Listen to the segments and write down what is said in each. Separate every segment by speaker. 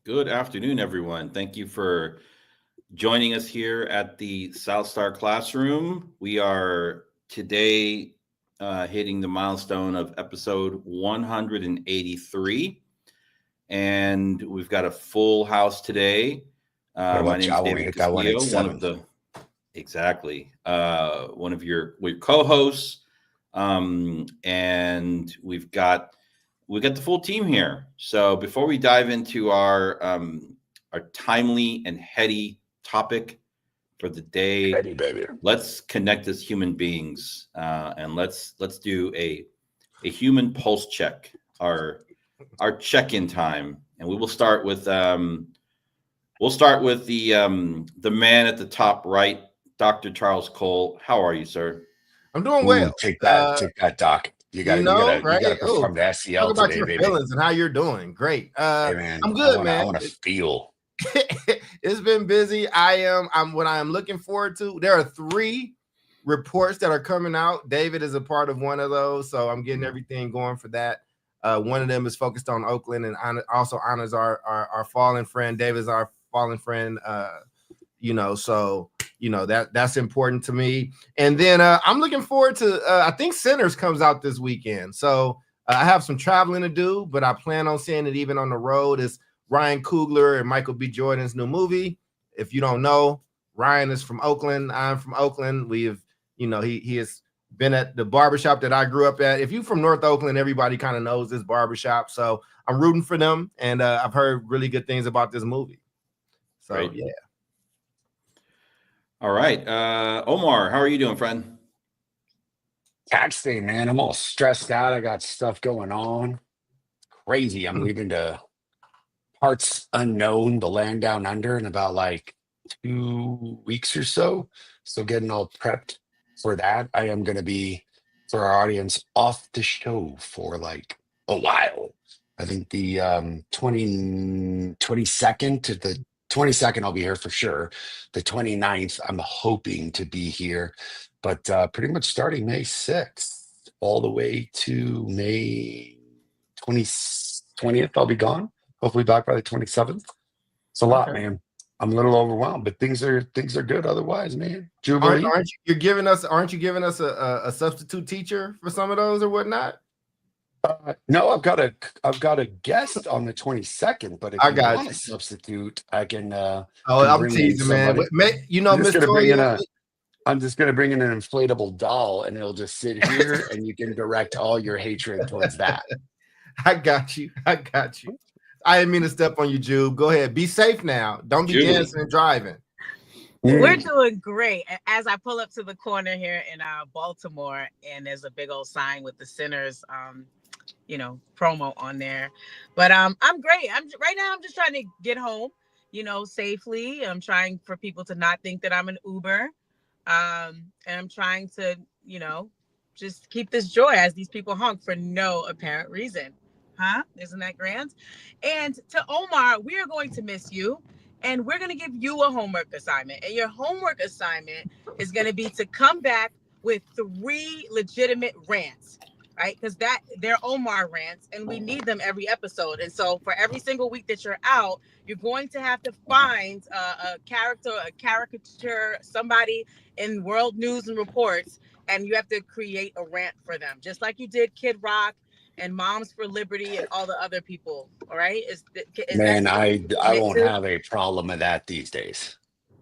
Speaker 1: Good afternoon, everyone. Thank you for joining us here at the South Star Classroom. We are today hitting the milestone of episode 183, and we've got a full house today.
Speaker 2: Better
Speaker 1: My
Speaker 2: watch
Speaker 1: name is
Speaker 2: out when we
Speaker 1: David
Speaker 2: hit that
Speaker 1: Castillo, one of
Speaker 2: 187.
Speaker 1: the one of your co-hosts, and we got the full team here. So before we dive into our timely and heady topic for the day,
Speaker 2: Ready, baby.
Speaker 1: let's connect as human beings, and let's do a human pulse check, our check-in time, and we will start with the man at the top right, Dr. Charles Cole. How are you, sir?
Speaker 3: I'm doing
Speaker 2: Ooh,
Speaker 3: well.
Speaker 2: take that, Doc. You
Speaker 3: Right?
Speaker 2: gotta
Speaker 3: Oh,
Speaker 2: perform the
Speaker 3: talk
Speaker 2: SEL
Speaker 3: about
Speaker 2: today,
Speaker 3: your
Speaker 2: baby.
Speaker 3: feelings and how you're doing. Great.
Speaker 2: Hey man,
Speaker 3: I'm good,
Speaker 2: I
Speaker 3: man.
Speaker 2: wanna feel.
Speaker 3: It's been busy. I'm what I am looking forward to. There are 3 reports that are coming out. David is a part of one of those, so I'm getting everything going for that. One of them is focused on Oakland and also honors our fallen friend. David's our fallen friend. So that's important to me. And then I'm looking forward to I think Sinners comes out this weekend. So I have some traveling to do, but I plan on seeing it even on the road. It's Ryan Coogler and Michael B. Jordan's new movie. If you don't know, Ryan is from Oakland. I'm from Oakland. We've, he has been at the barbershop that I grew up at. If you're from North Oakland, everybody kind of knows this barbershop. So I'm rooting for them. And I've heard really good things about this movie. So,
Speaker 1: Great.
Speaker 3: yeah.
Speaker 1: All right. Omar, how are you doing, friend?
Speaker 2: Tax day, man. I'm all stressed out. I got stuff going on. Crazy. I'm leaving to parts unknown, the land down under, in about like 2 weeks or so. So getting all prepped for that. I am gonna be, for our audience, off the show for like a while. I think the 22nd to the 22nd I'll be here for sure. The 29th I'm hoping to be here, but pretty much starting May 6th all the way to May 20th I'll be gone. Hopefully back by the 27th. It's a lot,
Speaker 3: Okay.
Speaker 2: man. I'm a little overwhelmed, but things are good otherwise, man.
Speaker 3: Aren't
Speaker 2: Jubilee.
Speaker 3: you giving us a substitute teacher for some of those or whatnot?
Speaker 2: No, I've got a guest on the 22nd, but if
Speaker 3: I
Speaker 2: you
Speaker 3: got
Speaker 2: want
Speaker 3: you.
Speaker 2: a substitute, I can
Speaker 3: I'm
Speaker 2: bring in
Speaker 3: teasing, man.
Speaker 2: somebody.
Speaker 3: Miss Toya.
Speaker 2: I'm just gonna bring in an inflatable doll and it'll just sit here and you can direct all your hatred towards that.
Speaker 3: I got you. I didn't mean to step on you, Jube. Go ahead. Be safe now. Don't be
Speaker 1: Julie.
Speaker 3: dancing and driving.
Speaker 4: We're doing great. As I pull up to the corner here in Baltimore, and there's a big old sign with the Sinners, promo on there. But I'm great. Right now. I'm just trying to get home, safely. I'm trying for people to not think that I'm an Uber, and I'm trying to, just keep this joy as these people honk for no apparent reason. Huh? Isn't that grand? And to Omar, we are going to miss you. And we're going to give you a homework assignment. And your homework assignment is going to be to come back with 3 legitimate rants, right? Because they're Omar rants, and we need them every episode. And so for every single week that you're out, you're going to have to find a caricature, somebody in world news and reports, and you have to create a rant for them, just like you did Kid Rock and Moms for Liberty and all the other people. All right. Is
Speaker 2: Man,
Speaker 4: that
Speaker 2: I won't have a problem with that these days.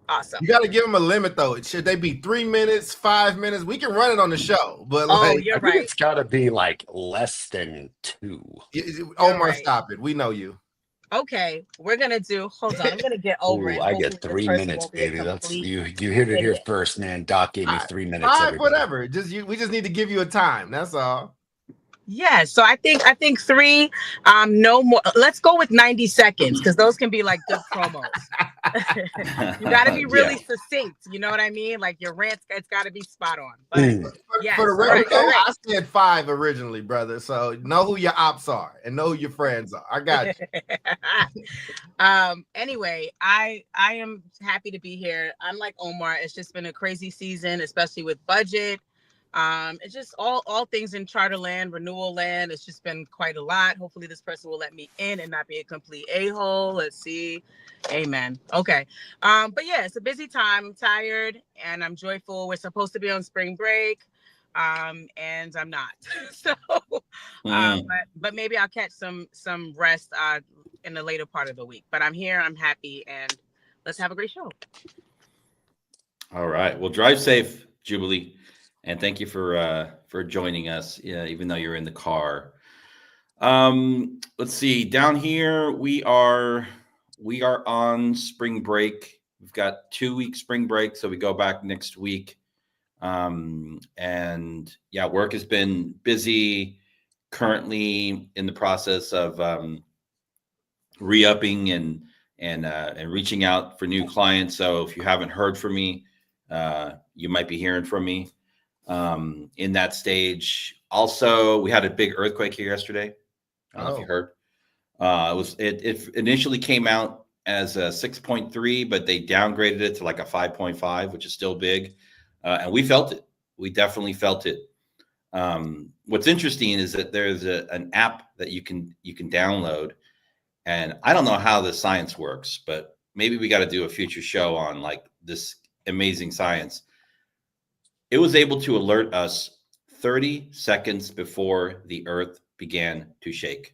Speaker 4: Awesome.
Speaker 3: You got to give them a limit, though. Should they be 3 minutes, 5 minutes? We can run it on the show, but
Speaker 4: you're
Speaker 2: I think
Speaker 4: right.
Speaker 2: it's got to be like less than 2.
Speaker 3: Omar,
Speaker 4: right.
Speaker 3: stop it. We know you.
Speaker 4: Okay, we're gonna do. Hold on, I'm gonna get over
Speaker 2: Ooh,
Speaker 4: it.
Speaker 2: I
Speaker 4: Hopefully
Speaker 2: get
Speaker 4: this
Speaker 2: 3
Speaker 4: person
Speaker 2: minutes,
Speaker 4: won't be a
Speaker 2: baby. That's
Speaker 4: complete
Speaker 2: you heard it here
Speaker 4: idiot.
Speaker 2: first, man. Doc gave me 3 minutes.
Speaker 3: All right,
Speaker 2: everybody.
Speaker 3: whatever. We just need to give you a time. That's all.
Speaker 4: Yeah, so I think 3, no more. Let's go with 90 seconds because those can be like good promos. You got to be really succinct. You know what I mean? Like your rants, it's got to be spot on. But yes,
Speaker 3: for the record,
Speaker 4: right.
Speaker 3: I said 5 originally, brother. So know who your ops are and know who your friends are. I got you.
Speaker 4: Anyway, I am happy to be here. Unlike Omar, it's just been a crazy season, especially with budget. It's just all things in charter land, renewal land. It's just been quite a lot. Hopefully this person will let me in and not be a complete a-hole. Let's see. Amen. Okay. But yeah, it's a busy time. I'm tired and I'm joyful. We're supposed to be on spring break. And I'm not. So but maybe I'll catch some rest in the later part of the week. But I'm here, I'm happy, and let's have a great show.
Speaker 1: All right. Well, drive safe, Jubilee. And thank you for joining us, even though you're in the car. Let's see. Down here, we are on spring break. We've got 2-week spring break, so we go back next week. And yeah, work has been busy. Currently in the process of re-upping and reaching out for new clients. So if you haven't heard from me, you might be hearing from me in that stage. Also, we had a big earthquake here yesterday. I don't know if you heard. It initially came out as a 6.3, but they downgraded it to like a 5.5, which is still big. And we felt it. We definitely felt it. What's interesting is that there's an app that you can download, and I don't know how the science works, but maybe we got to do a future show on like this amazing science. It was able to alert us 30 seconds before the earth began to shake.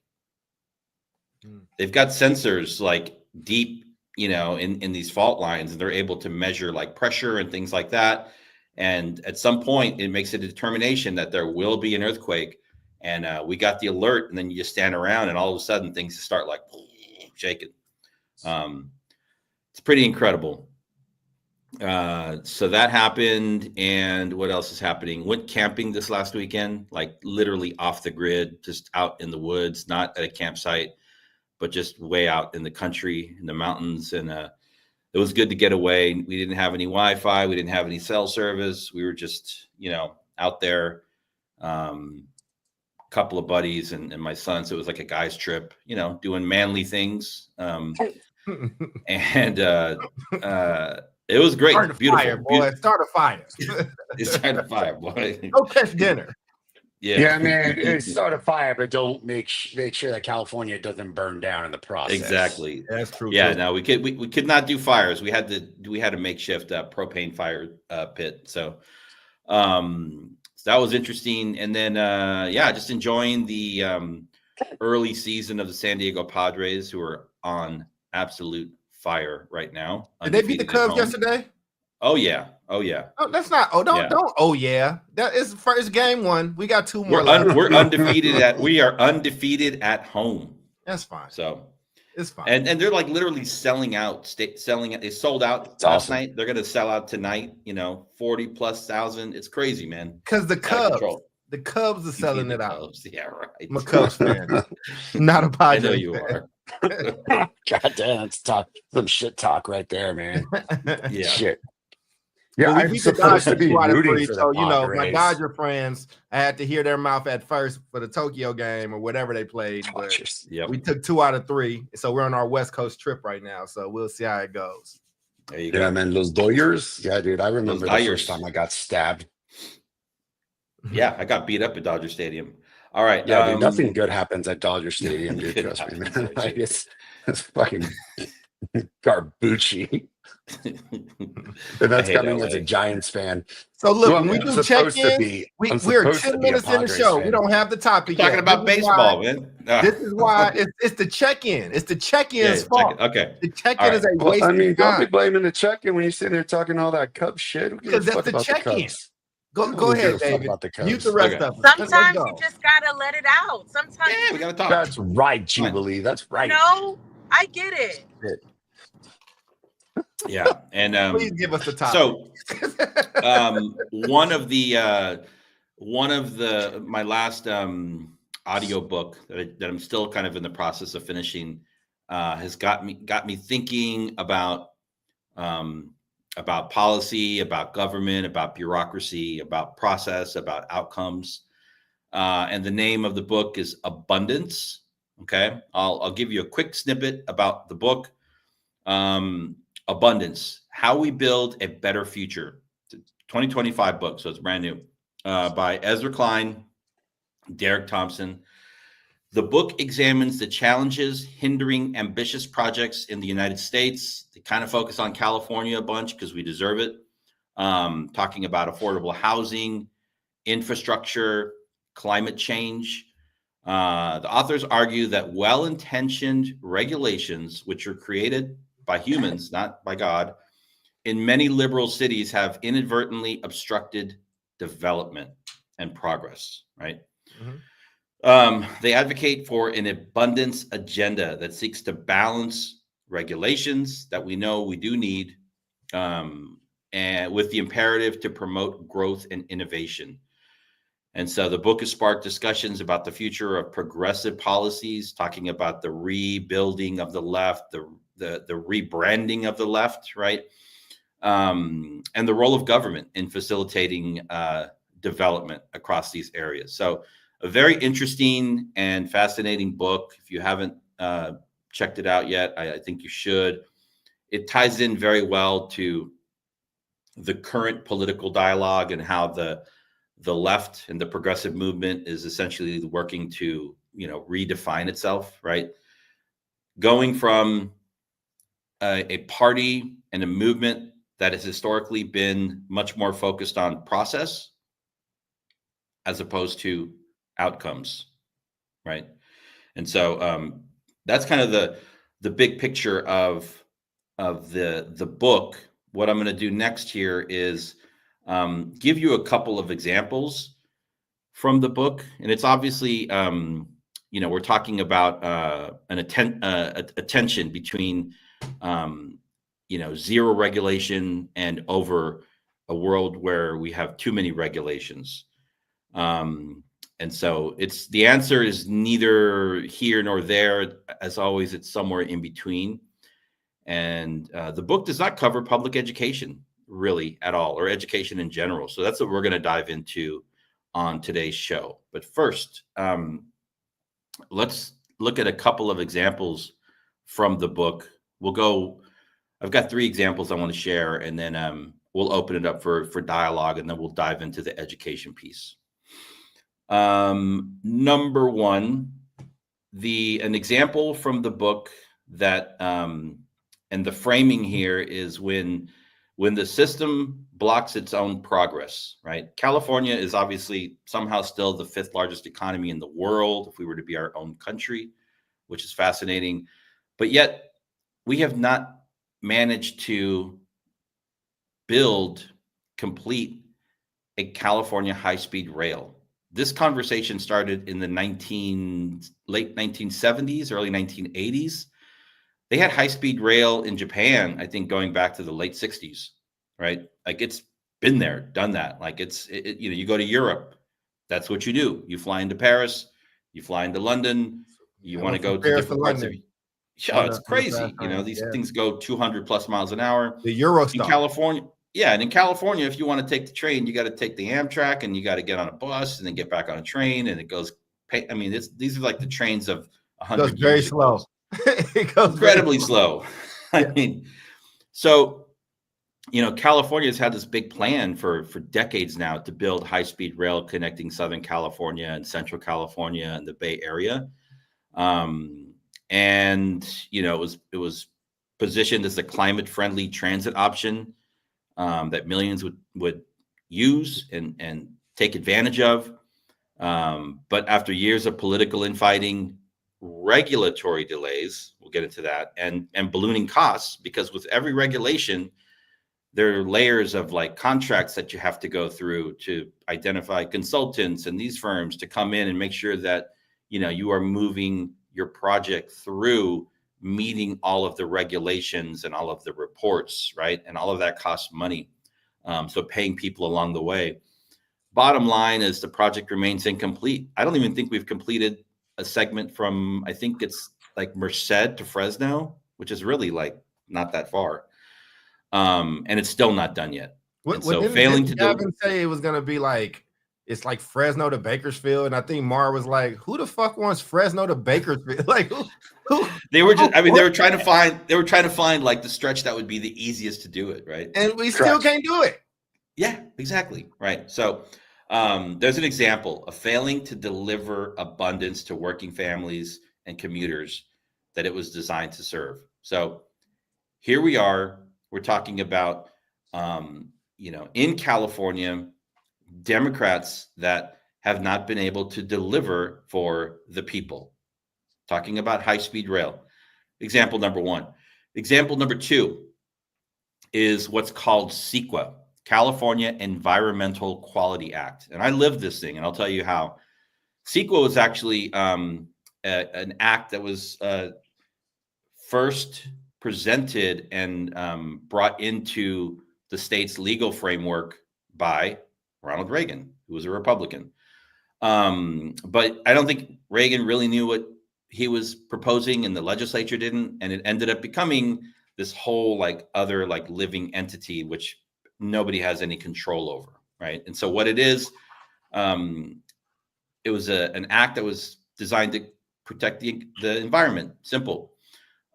Speaker 1: They've got sensors like deep, in these fault lines, and they're able to measure like pressure and things like that. And at some point, it makes a determination that there will be an earthquake. And we got the alert, and then you just stand around, and all of a sudden things start like shaking. It's pretty incredible. So that happened. And what else is happening? Went camping this last weekend, like literally off the grid, just out in the woods, not at a campsite, but just way out in the country, in the mountains. And it was good to get away. We didn't have any Wi-Fi. We didn't have any cell service. We were just, out there, couple of buddies and my son. So it was like a guy's trip, doing manly things. And it was great.
Speaker 3: Start a
Speaker 1: Beautiful.
Speaker 3: fire, boy. Start a fire.
Speaker 1: Start a fire, boy.
Speaker 3: Go catch dinner.
Speaker 2: Yeah, man. Start a fire, but don't make sure that California doesn't burn down in the process.
Speaker 1: Exactly.
Speaker 3: That's true.
Speaker 1: Yeah.
Speaker 3: Too.
Speaker 1: No, we could not do fires. We had a makeshift propane fire pit. So that was interesting. And then just enjoying the early season of the San Diego Padres, who are on absolute fire right now.
Speaker 3: Did they beat the Cubs yesterday?
Speaker 1: Oh yeah.
Speaker 3: Oh, that's not. Oh, don't. Oh yeah, that is first game one. We got 2 more.
Speaker 1: We're undefeated we are undefeated at home.
Speaker 3: That's fine.
Speaker 1: So
Speaker 3: it's fine.
Speaker 1: And they're like literally selling out. They sold out last night. They're gonna sell out tonight. 40,000+. It's crazy, man.
Speaker 3: Because the Cubs are selling it out.
Speaker 1: Cubs. Yeah, right.
Speaker 3: I'm a Cubs fan, not a Padres.
Speaker 1: I know you are.
Speaker 2: God damn, that's some shit talk right there, man.
Speaker 1: Yeah.
Speaker 2: Shit. Yeah,
Speaker 3: well,
Speaker 2: I'm supposed to be rooting for
Speaker 3: so
Speaker 2: the
Speaker 3: my Dodger friends, I had to hear their mouth at first for the Tokyo game or whatever they played. But we took 2 out of 3, so we're on our West Coast trip right now. So we'll see how it goes.
Speaker 1: There you go.
Speaker 2: Yeah, man, those Dodgers. Yeah, dude, I remember the first time I got stabbed.
Speaker 1: Yeah, I got beat up at Dodger Stadium. All right.
Speaker 2: Yeah, dude, nothing good happens at Dodger Stadium, dude. Trust me, man. Like, it's fucking garbucci. And that's coming as a Giants fan.
Speaker 3: So look, when we do check-in, we're 10 minutes in the show. We don't have the topic yet.
Speaker 1: Talking about baseball, man.
Speaker 3: This is why it's the check-in. It's the check-in's fault.
Speaker 1: Okay.
Speaker 3: The check-in is a waste of time.
Speaker 2: Don't be blaming the check-in when you sit there talking all that Cubs shit.
Speaker 3: Because that's the check-in. Go ahead, David. Mute the rest of them.
Speaker 4: Sometimes you just gotta let it out. Sometimes
Speaker 1: we gotta talk.
Speaker 2: That's right, Jubilee. That's right.
Speaker 4: No, I get it.
Speaker 1: Yeah, and
Speaker 3: please give us the topic.
Speaker 1: So, one of my last audio book that I'm still kind of in the process of finishing has got me thinking about policy, about government, about bureaucracy, about process, about outcomes. And the name of the book is Abundance. Okay, I'll give you a quick snippet about the book. Abundance, How We Build a Better Future. It's a 2025 book, so it's brand new. by Ezra Klein, Derek Thompson. The book examines the challenges hindering ambitious projects in the United States. They kind of focus on California a bunch because we deserve it. Talking about affordable housing, infrastructure, climate change. The authors argue that well-intentioned regulations, which are created by humans, not by God, in many liberal cities have inadvertently obstructed development and progress, right? They advocate for an abundance agenda that seeks to balance regulations that we know we do need, and with the imperative to promote growth and innovation. And so the book has sparked discussions about the future of progressive policies, talking about the rebuilding of the left, the rebranding of the left, right? And the role of government in facilitating development across these areas. So a very interesting and fascinating book. If you haven't checked it out yet, I think you should. It ties in very well to the current political dialogue and how the left and the progressive movement is essentially working to, redefine itself, right? Going from a party and a movement that has historically been much more focused on process as opposed to outcomes, right? And so that's kind of the big picture of the book. What I'm going to do next here is give you a couple of examples from the book, and it's obviously we're talking about a tension between zero regulation and over a world where we have too many regulations. And so the answer is neither here nor there. As always, it's somewhere in between. And the book does not cover public education really at all, or education in general. So that's what we're going to dive into on today's show. But first, let's look at a couple of examples from the book. I've got 3 examples I want to share, and then we'll open it up for dialogue, and then we'll dive into the education piece. Number 1, an example from the book that, and the framing here is when the system blocks its own progress, right? California is obviously somehow still the 5th largest economy in the world if we were to be our own country, which is fascinating. But yet we have not managed to complete a California high-speed rail. This conversation started in the late 1970s, early 1980s. They had high-speed rail in Japan, I think, going back to the late 60s, right? Like, it's been there, done that. Like, you go to Europe, that's what you do. You fly into Paris, you fly into London, you want to go to different parts of. Oh, it's crazy. These things go 200 plus miles an hour.
Speaker 3: The Eurostar.
Speaker 1: In California. Yeah. And in California, if you want to take the train, you got to take the Amtrak, and you got to get on a bus and then get back on a train. And it goes, these are like the trains of 100 years.
Speaker 3: It goes very slow. It goes
Speaker 1: incredibly slow. So, California has had this big plan for decades now to build high-speed rail connecting Southern California and Central California and the Bay Area. It was positioned as a climate-friendly transit option that millions would use and take advantage of. But after years of political infighting, regulatory delays, we'll get into that, and ballooning costs, because with every regulation, there are layers of contracts that you have to go through to identify consultants and these firms to come in and make sure that you are moving your project through meeting all of the regulations and all of the reports, right? And all of that costs money. So paying people along the way. Bottom line is the project remains incomplete. I don't even think we've completed a segment from, I think it's Merced to Fresno, which is really not that far. And it's still not done yet.
Speaker 3: Didn't Gavin say it was going to be it's like Fresno to Bakersfield, and I think Mar was like, "Who the fuck wants Fresno to Bakersfield?" Who?
Speaker 1: They were just, they were trying to find the stretch that would be the easiest to do it, right?
Speaker 3: And we still can't do it.
Speaker 1: Yeah, exactly. Right. So, There's an example of failing to deliver abundance to working families and commuters that it was designed to serve. So here we are. We're talking about, in California, Democrats that have not been able to deliver for the people. Talking about high-speed rail. Example number one. Example number two is what's called CEQA, California Environmental Quality Act. And I lived this thing, and I'll tell you how. CEQA was actually an act that was first presented and brought into the state's legal framework by Ronald Reagan, who was a Republican. But I don't think Reagan really knew what he was proposing, and the legislature didn't, and it ended up becoming this whole other living entity which nobody has any control over, right? And so what it is, it was an act that was designed to protect the environment. Simple.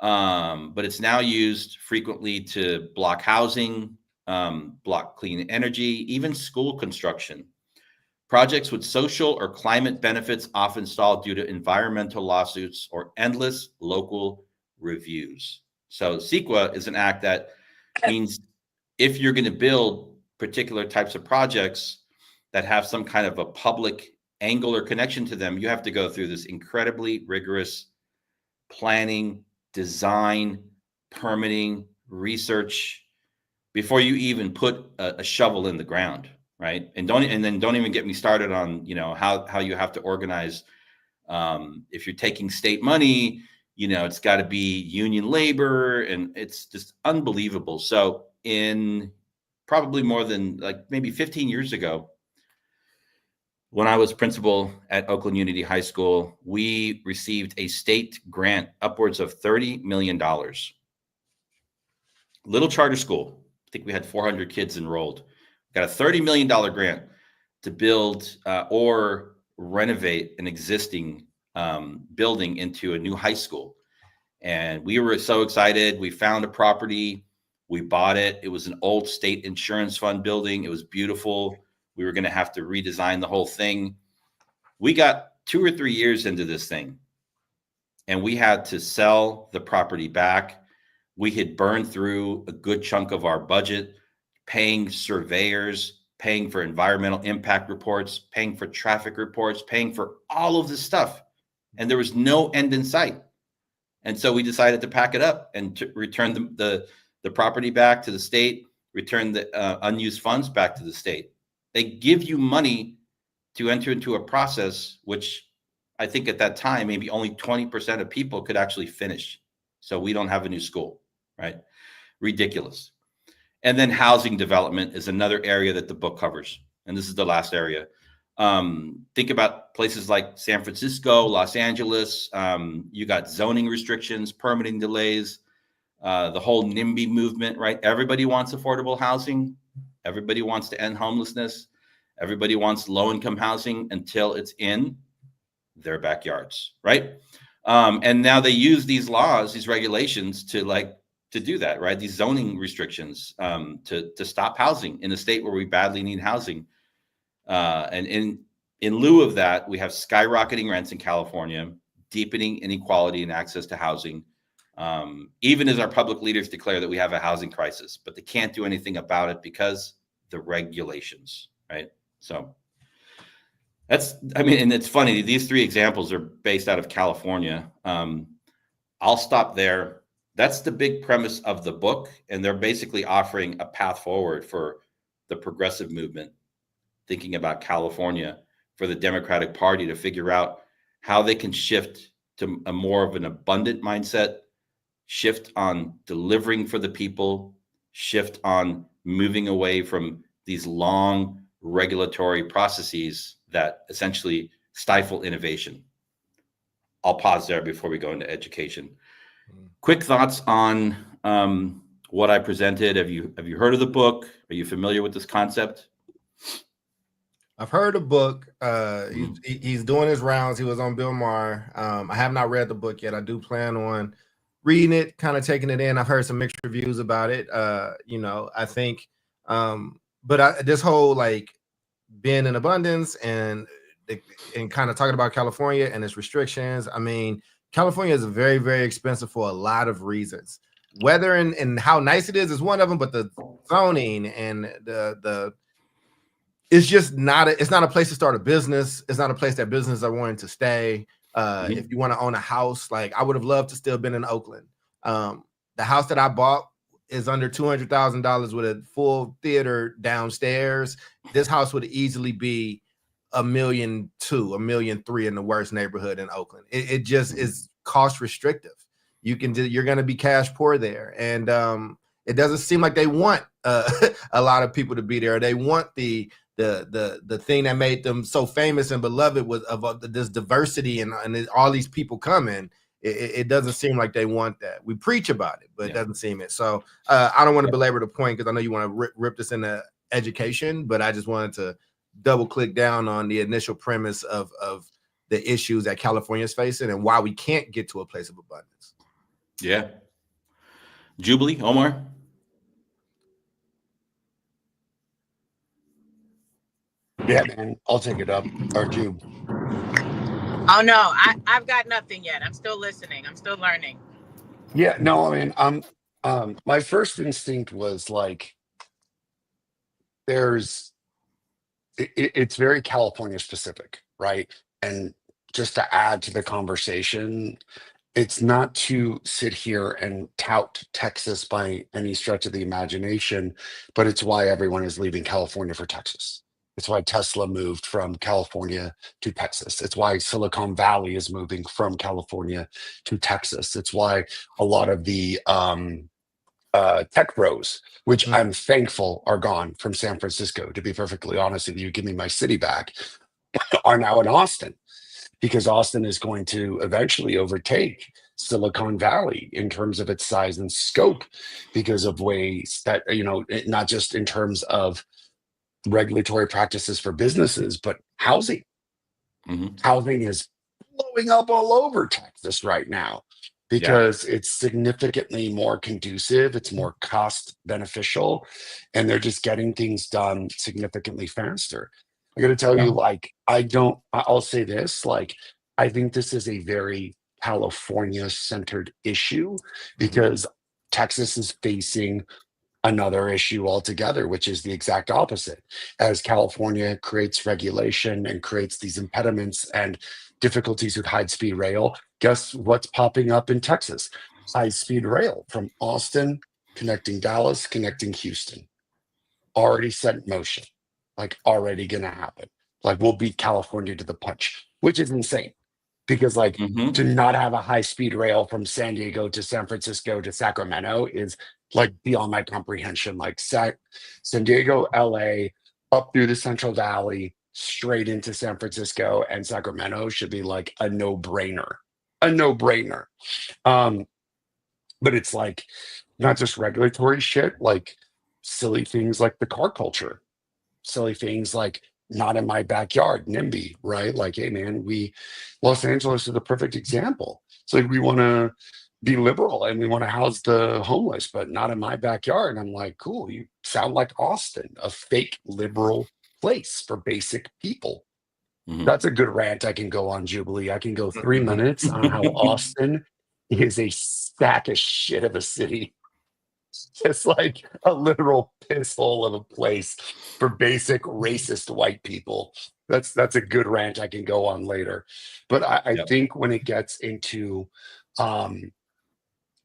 Speaker 1: But it's now used frequently to block housing, block clean energy, even school construction. Projects with social or climate benefits often stalled due to environmental lawsuits or endless local reviews. So CEQA is an act that means if you're going to build particular types of projects that have some kind of a public angle or connection to them, you have to go through this incredibly rigorous planning, design, permitting, research before you even put a shovel in the ground, right? And don't even get me started on how you have to organize. If you're taking state money, it's got to be union labor, and it's just unbelievable. So in probably more than maybe 15 years ago, when I was principal at Oakland Unity High School, we received a state grant upwards of $30 million. Little charter school. I think we had 400 kids enrolled. Got a $30 million grant to build or renovate an existing building into a new high school. And we were so excited. We found a property. We bought it. It was an old state insurance fund building. It was beautiful. We were going to have to redesign the whole thing. We got 2 or 3 years into this thing, and we had to sell the property back. We had burned through a good chunk of our budget, paying surveyors, paying for environmental impact reports, paying for traffic reports, paying for all of this stuff. And there was no end in sight. And so we decided to pack it up and to return the property back to the state, return the unused funds back to the state. They give you money to enter into a process, which I think at that time, maybe only 20% of people could actually finish. So we don't have a new school, right? Ridiculous. And then housing development is another area that the book covers. And this is the last area. Think about places like San Francisco, Los Angeles. You got zoning restrictions, permitting delays, the whole NIMBY movement, right? Everybody wants affordable housing. Everybody wants to end homelessness. Everybody wants low-income housing until it's in their backyards, right? And now they use these laws, these regulations to do that, right? These zoning restrictions to stop housing in a state where we badly need housing. And in lieu of that, we have skyrocketing rents in California, deepening inequality and access to housing. Even as our public leaders declare that we have a housing crisis, but they can't do anything about it because the regulations, right? So and it's funny, these 3 examples are based out of California. I'll stop there. That's the big premise of the book. And they're basically offering a path forward for the progressive movement, thinking about California, for the Democratic Party to figure out how they can shift to a more of an abundant mindset, shift on delivering for the people, shift on moving away from these long regulatory processes that essentially stifle innovation. I'll pause there before we go into education. Quick thoughts on what I presented. Have you heard of the book? Are you familiar with this concept?
Speaker 3: I've heard the book. He's doing his rounds. He was on Bill Maher. I have not read the book yet. I do plan on reading it, kind of taking it in. I've heard some mixed reviews about it. I think, but this whole being in abundance and kind of talking about California and its restrictions. I mean, California is very, very expensive for a lot of reasons. Weather and how nice it is one of them, but the zoning and the it's just not it's not a place to start a business. It's not a place that businesses are wanting to stay. If you want to own a house, like I would have loved to still been in Oakland. The house that I bought is under $200,000 with a full theater downstairs. This house would easily be $1.2 million, $1.3 million in the worst neighborhood in Oakland. It just is cost restrictive. You're going to be cash poor there, and it doesn't seem like they want a lot of people to be there. They want the thing that made them so famous and beloved was of this diversity and all these people coming. It doesn't seem like they want that. We preach about it, but it doesn't seem it. So I don't want to belabor the point because I know you want to rip this into education, but I just wanted to double click down on the initial premise of the issues that California is facing and why we can't get to a place of abundance.
Speaker 1: Yeah. Jubilee, Omar?
Speaker 2: Yeah, man, I'll take it up. Or Jube.
Speaker 4: Oh no, I've got nothing yet. I'm still listening. I'm still learning.
Speaker 2: Yeah, no, I mean, my first instinct was like, it's very California specific, right? And just to add to the conversation, it's not to sit here and tout Texas by any stretch of the imagination, but it's why everyone is leaving California for Texas. It's why Tesla moved from California to Texas. It's why Silicon Valley is moving from California to Texas. It's why a lot of the tech bros, which I'm thankful are gone from San Francisco, to be perfectly honest with you, give me my city back, are now in Austin, because Austin is going to eventually overtake Silicon Valley in terms of its size and scope, because of ways that, not just in terms of regulatory practices for businesses, but housing. Housing is blowing up all over Texas right now because it's significantly more conducive, it's more cost beneficial, and they're just getting things done significantly faster. I got to tell you, like, I'll say this, like, I think this is a very California centered issue because Texas is facing another issue altogether, which is the exact opposite. As California creates regulation and creates these impediments and difficulties with high-speed rail, guess what's popping up in Texas? High-speed rail from Austin, connecting Dallas, connecting Houston. Already set in motion, like already gonna happen. Like we'll beat California to the punch, which is insane. Because like to not have a high-speed rail from San Diego to San Francisco to Sacramento is like beyond my comprehension. Like San Diego, LA, up through the Central Valley, straight into San Francisco and Sacramento should be like a no-brainer. But it's like not just regulatory shit, like silly things like the car culture, silly things like not in my backyard, NIMBY, right? Like, hey man, Los Angeles is the perfect example. It's like we want to be liberal and we want to house the homeless, but not in my backyard. And I'm like, cool, you sound like Austin, a fake liberal place for basic people. That's a good rant I can go on, Jubilee. I can go 3 minutes on how Austin is a sack of shit of a city. Just like a literal piss hole of a place for basic racist white people. That's a good rant I can go on later. But I think when it gets into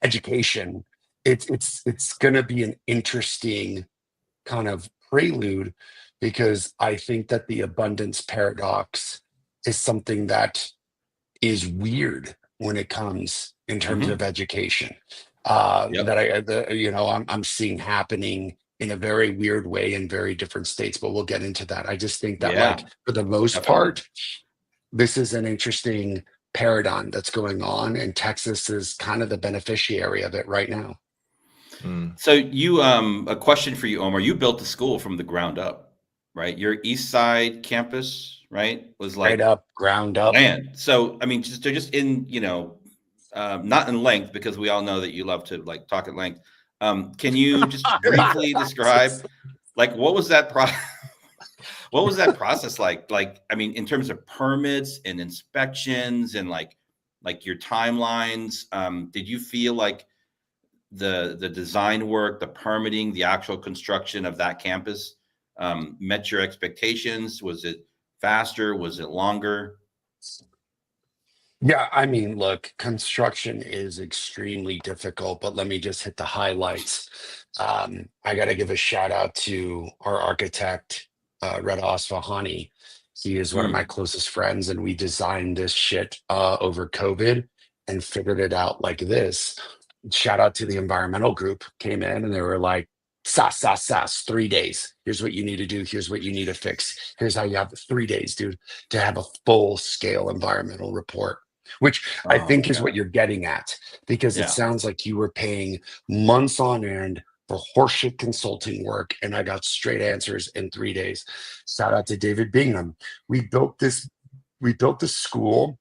Speaker 2: education, it's going to be an interesting kind of prelude, because I think that the abundance paradox is something that is weird when it comes in terms of education. That I'm seeing happening in a very weird way in very different states, but we'll get into that. I just think that like for the most part, this is an interesting paradigm that's going on, and Texas is kind of the beneficiary of it right now.
Speaker 1: So you, a question for you, Omar, you built the school from the ground up, right? Your East Side campus, right? Was like
Speaker 2: right up, ground up.
Speaker 1: Man, so I mean, just in, not in length, because we all know that you love to like talk at length. Can you just briefly describe, like, what was that What was that process like? Like, I mean, in terms of permits and inspections and like your timelines, did you feel like the design work, the permitting, the actual construction of that campus met your expectations? Was it faster? Was it longer?
Speaker 2: Yeah, I mean, look, construction is extremely difficult, but let me just hit the highlights. I got to give a shout out to our architect, Reda Asfahani. He is one of my
Speaker 1: Mm.
Speaker 2: closest friends, and we designed this shit over COVID and figured it out like this. Shout out to the environmental group, came in and they were like, sass, 3 days. Here's what you need to do. Here's what you need to fix. Here's how you have 3 days, dude, to have a full scale environmental report, which I
Speaker 1: Oh
Speaker 2: think
Speaker 1: my
Speaker 2: is what
Speaker 1: God.
Speaker 2: you're getting at, because it
Speaker 1: Yeah.
Speaker 2: sounds like you were paying months on end for horseshit consulting work, and I got straight answers in 3 days. Shout out to David Bingham. We built this school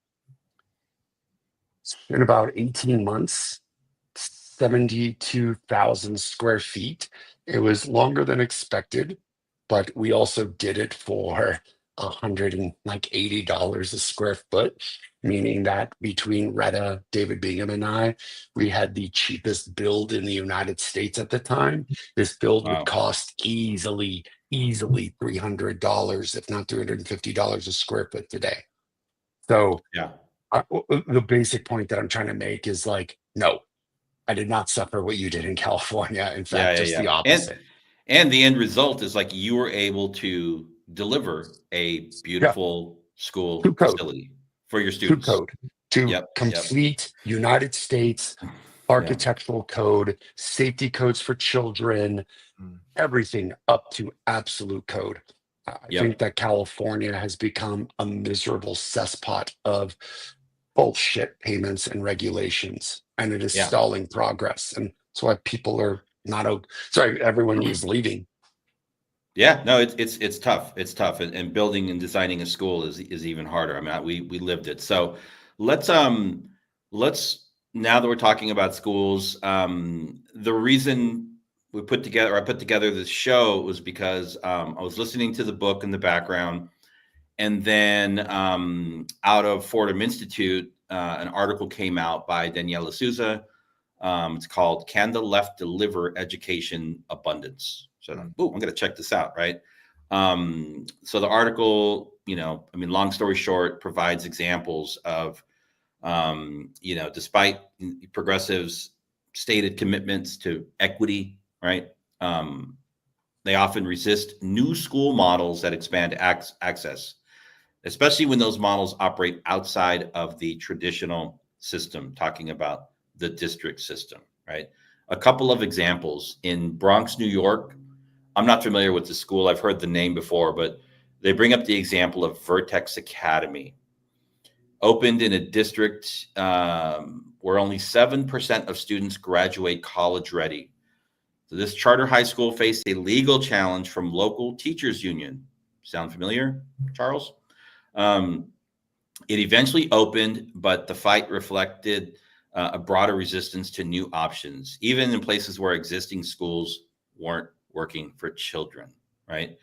Speaker 2: in about 18 months, 72,000 square feet. It was longer than expected, but we also did it for $180 a square foot, meaning that between Retta, David Bingham, and I, we had the cheapest build in the United States at the time. This build would
Speaker 1: Wow.
Speaker 2: cost easily $300, if not $350 a square foot today. So
Speaker 1: Yeah.
Speaker 2: the basic point that I'm trying to make is like, no, I did not suffer what you did in California. In fact, just the opposite.
Speaker 1: And the end result is like you were able to deliver a
Speaker 2: Yeah,
Speaker 1: beautiful
Speaker 2: to
Speaker 1: school
Speaker 2: code,
Speaker 1: facility for your
Speaker 2: to
Speaker 1: students.
Speaker 2: code, to
Speaker 1: Yep. Yep.
Speaker 2: complete United States
Speaker 1: Yeah.
Speaker 2: architectural code, safety codes for children,
Speaker 3: Mm.
Speaker 2: everything up to absolute code. I think
Speaker 1: Yep.
Speaker 2: that California has become a miserable cesspot of bullshit payments and regulations, and it is
Speaker 1: Yeah.
Speaker 2: stalling progress. And that's why people are not sorry, everyone is leaving.
Speaker 1: Yeah, no, it's tough. It's tough, and building and designing a school is even harder. I mean, we lived it. So let's let's now that we're talking about schools, the reason I put together this show was because I was listening to the book in the background, and then out of Fordham Institute, an article came out by Daniela Souza. It's called "Can the Left Deliver Education Abundance?" So, I'm going to check this out, right? So the article, I mean, long story short, provides examples of, despite progressives' stated commitments to equity, right? They often resist new school models that expand access, especially when those models operate outside of the traditional system, talking about the district system, right? A couple of examples in Bronx, New York. I'm not familiar with the school. I've heard the name before, but they bring up the example of Vertex Academy, opened in a district where only 7% of students graduate college ready. So this charter high school faced a legal challenge from local teachers union. Sound familiar, Charles? It eventually opened, but the fight reflected a broader resistance to new options, even in places where existing schools weren't working for children, right?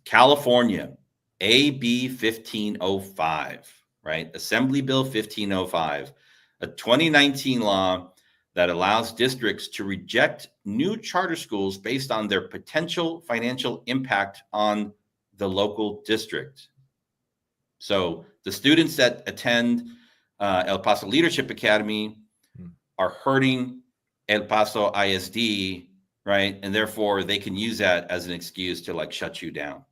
Speaker 1: California, AB 1505, right? Assembly Bill 1505, a 2019 law that allows districts to reject new charter schools based on their potential financial impact on the local district. So the students that attend El Paso Leadership Academy are hurting El Paso ISD, right? And therefore they can use that as an excuse to like shut you down,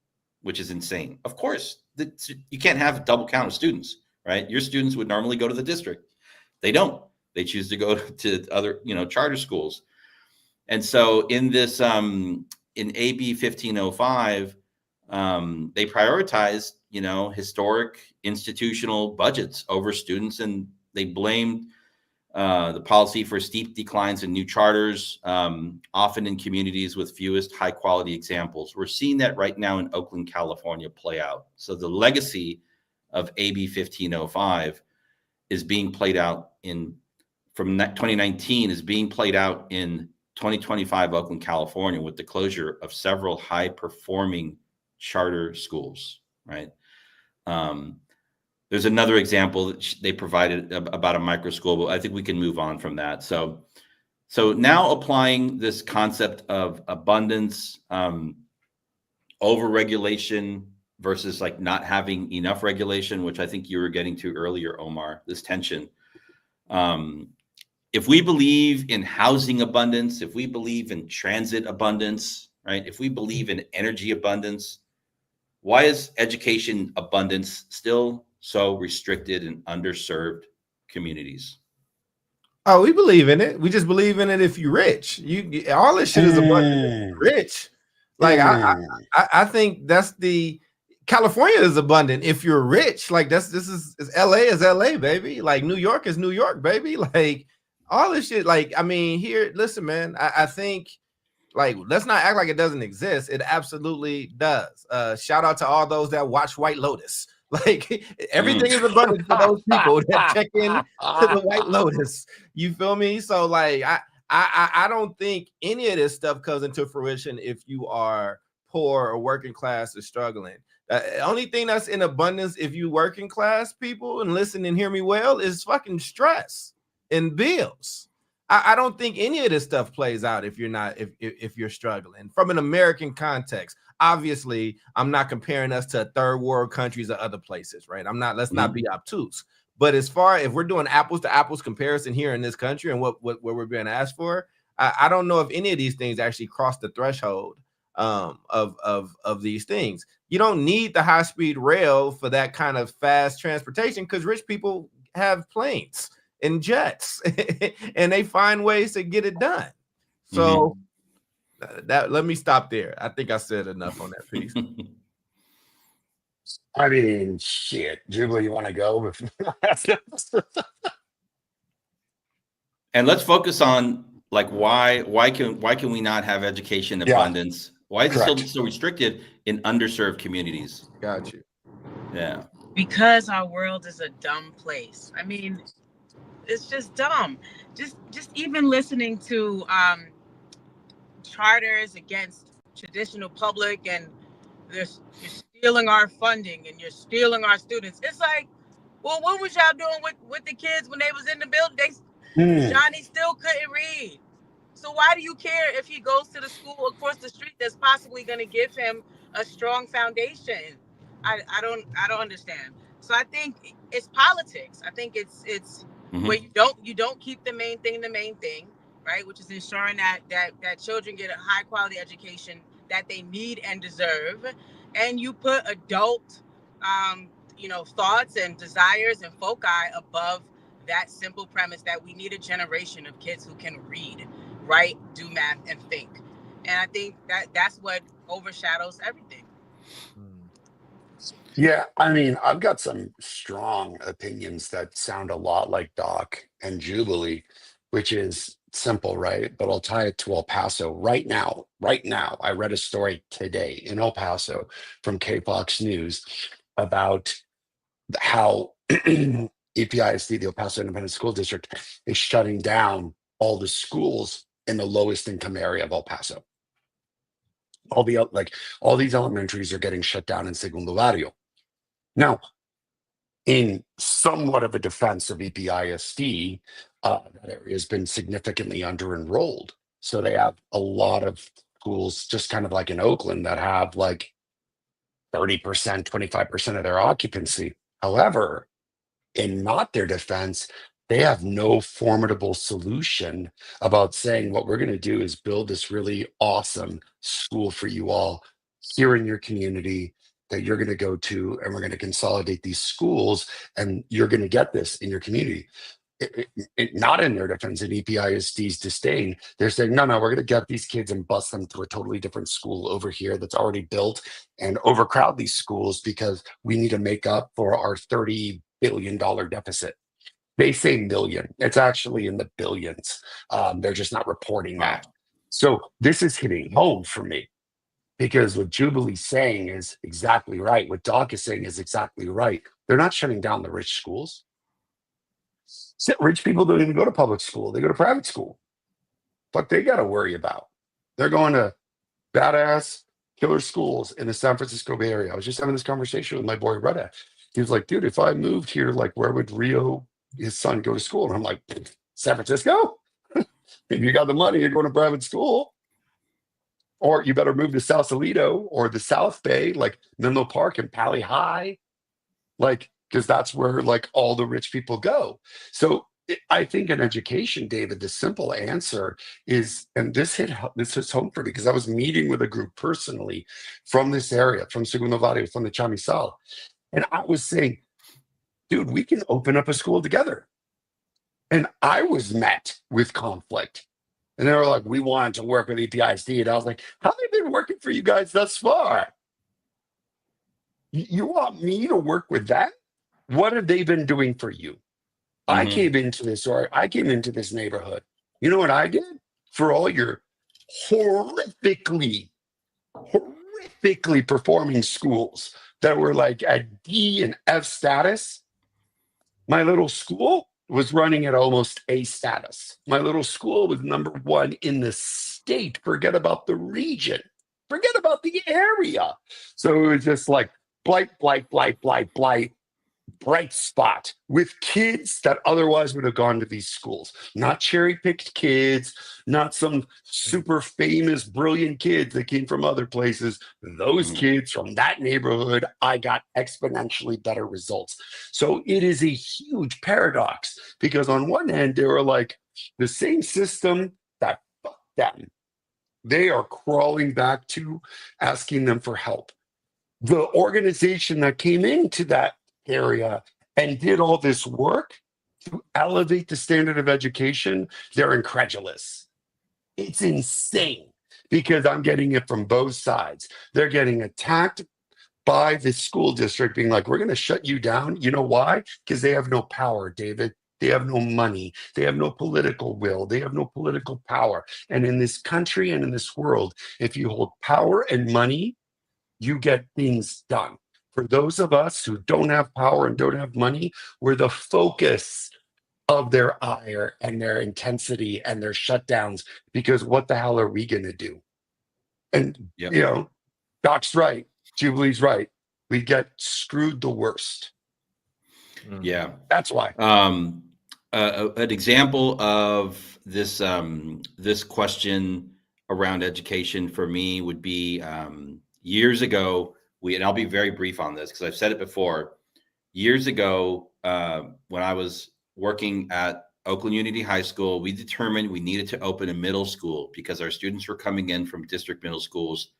Speaker 1: which is insane. Of course, you can't have a double count of students, right? Your students would normally go to the district. They don't. They choose to go to other, charter schools. And so in this, in AB 1505, they prioritize, historic institutional budgets over students, and they blamed the policy for steep declines in new charters, often in communities with fewest high quality examples. We're seeing that right now in Oakland, California play out. So the legacy of AB 1505 is being played out from 2019 is being played out in 2025 Oakland, California, with the closure of several high performing charter schools, right? There's another example that they provided about a micro school, but I think we can move on from that. So now applying this concept of abundance, over-regulation versus like not having enough regulation, which I think you were getting to earlier, Omar, this tension. If we believe in housing abundance, if we believe in transit abundance, right? If we believe in energy abundance, why is education abundance still so restricted in underserved communities?
Speaker 3: Oh, we believe in it. We just believe in it if you're rich. You all this shit is abundant if you're rich. Like I think that's the California is abundant if you're rich. Like this is LA is LA, baby. Like New York is New York, baby. Like all this shit. Like, I mean, here, listen, man, I think like let's not act like it doesn't exist. It absolutely does. Shout out to all those that watch White Lotus. Like everything is abundant for those people that check in to the White Lotus. You feel me? So like I don't think any of this stuff comes into fruition if you are poor or working class or struggling. The only thing that's in abundance if you working class people, and listen and hear me well, is fucking stress and bills. I don't think any of this stuff plays out if you're not if you're struggling from an American context. Obviously, I'm not comparing us to third world countries or other places, right? I'm not. Let's not be obtuse. But as far if we're doing apples to apples comparison here in this country and what we're being asked for, I don't know if any of these things actually cross the threshold of these things. You don't need the high speed rail for that kind of fast transportation because rich people have planes and jets and they find ways to get it done. So that let me stop there. I think I said enough on that piece.
Speaker 2: I mean, shit. Jubilee, you want to go?
Speaker 1: And let's focus on like why can we not have education abundance? Why is it still so restricted in underserved communities?
Speaker 3: Got you.
Speaker 1: Yeah.
Speaker 4: Because our world is a dumb place. I mean, it's just dumb. Just even listening to charters against traditional public, and you're stealing our funding and you're stealing our students. It's like, well, what was y'all doing with the kids when they was in the building? Johnny still couldn't read. So why do you care if he goes to the school across the street that's possibly going to give him a strong foundation? I don't understand. So I think it's politics. I think it's where you don't keep the main thing, right? Which is ensuring that children get a high quality education that they need and deserve, and you put adult thoughts and desires and foci above that simple premise that we need a generation of kids who can read, write, do math, and think. And I think that's what overshadows everything.
Speaker 2: Yeah, I mean, I've got some strong opinions that sound a lot like Doc and Jubilee, which is simple, right? But I'll tie it to El Paso right now. I read a story today in El Paso from KFOX News about how EPISD, the El Paso Independent School District, is shutting down all the schools in the lowest income area of El Paso. All these elementaries are getting shut down in Segundo Barrio. Now, in somewhat of a defense of EPISD, that area has been significantly under-enrolled. So they have a lot of schools, just kind of like in Oakland, that have like 30%, 25% of their occupancy. However, in not their defense, they have no formidable solution about saying what we're going to do is build this really awesome school for you all here in your community that you're going to go to, and we're going to consolidate these schools, and you're going to get this in your community. Not in their defense, in EPISD's disdain, they're saying, no, we're going to get these kids and bus them to a totally different school over here that's already built and overcrowd these schools because we need to make up for our $30 billion deficit. They say million. It's actually in the billions. They're just not reporting that. So this is hitting home for me. Because what Jubilee's saying is exactly right. What Doc is saying is exactly right. They're not shutting down the rich schools. Rich people don't even go to public school. They go to private school. But they got to worry about. They're going to badass killer schools in the San Francisco Bay Area. I was just having this conversation with my boy Retta. He was like, dude, if I moved here, like, where would Rio, his son, go to school? And I'm like, San Francisco? If you got the money, you're going to private school. Or you better move to Sausalito or the South Bay, like Menlo Park and Pali High, like, because that's where like all the rich people go. So I think in education, David, the simple answer is, and this hits home for me because I was meeting with a group personally from this area, from Segundo Valle, from the Chamizal, and I was saying, dude, we can open up a school together. And I was met with conflict. And they were like, we wanted to work with EPISD. And I was like, how have they been working for you guys thus far? You want me to work with them? What have they been doing for you? I came into this neighborhood. You know what I did? For all your horrifically performing schools that were like at D and F status, my little school was running at almost A status. My little school was #1 in the state. Forget about the region. Forget about the area. So it was just like blight, bright spot with kids that otherwise would have gone to these schools. Not cherry-picked kids, not some super famous, brilliant kids that came from other places. Those kids from that neighborhood, I got exponentially better results. So it is a huge paradox because on one hand, they were like the same system that fucked them. They are crawling back to asking them for help. The organization that came into that area and did all this work to elevate the standard of education, they're incredulous. It's insane because I'm getting it from both sides. They're getting attacked by the school district being like, we're going to shut you down. You know why? Because they have no power, David. They have no money. They have no political will. They have no political power. And in this country and in this world, if you hold power and money, you get things done. For those of us who don't have power and don't have money, we're the focus of their ire and their intensity and their shutdowns, because what the hell are we going to do? And, you know, Doc's right. Jubilee's right. We get screwed the worst.
Speaker 1: Yeah.
Speaker 2: That's why.
Speaker 1: An example of this, this question around education for me would be years ago, and I'll be very brief on this because I've said it before. Years ago, when I was working at Oakland Unity High School, we determined we needed to open a middle school because our students were coming in from district middle schools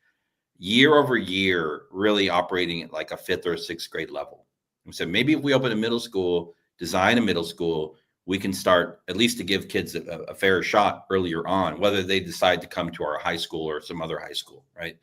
Speaker 1: year over year, really operating at like a 5th or 6th grade level. And so maybe if we open a middle school, design a middle school, we can start at least to give kids a fair shot earlier on, whether they decide to come to our high school or some other high school, right?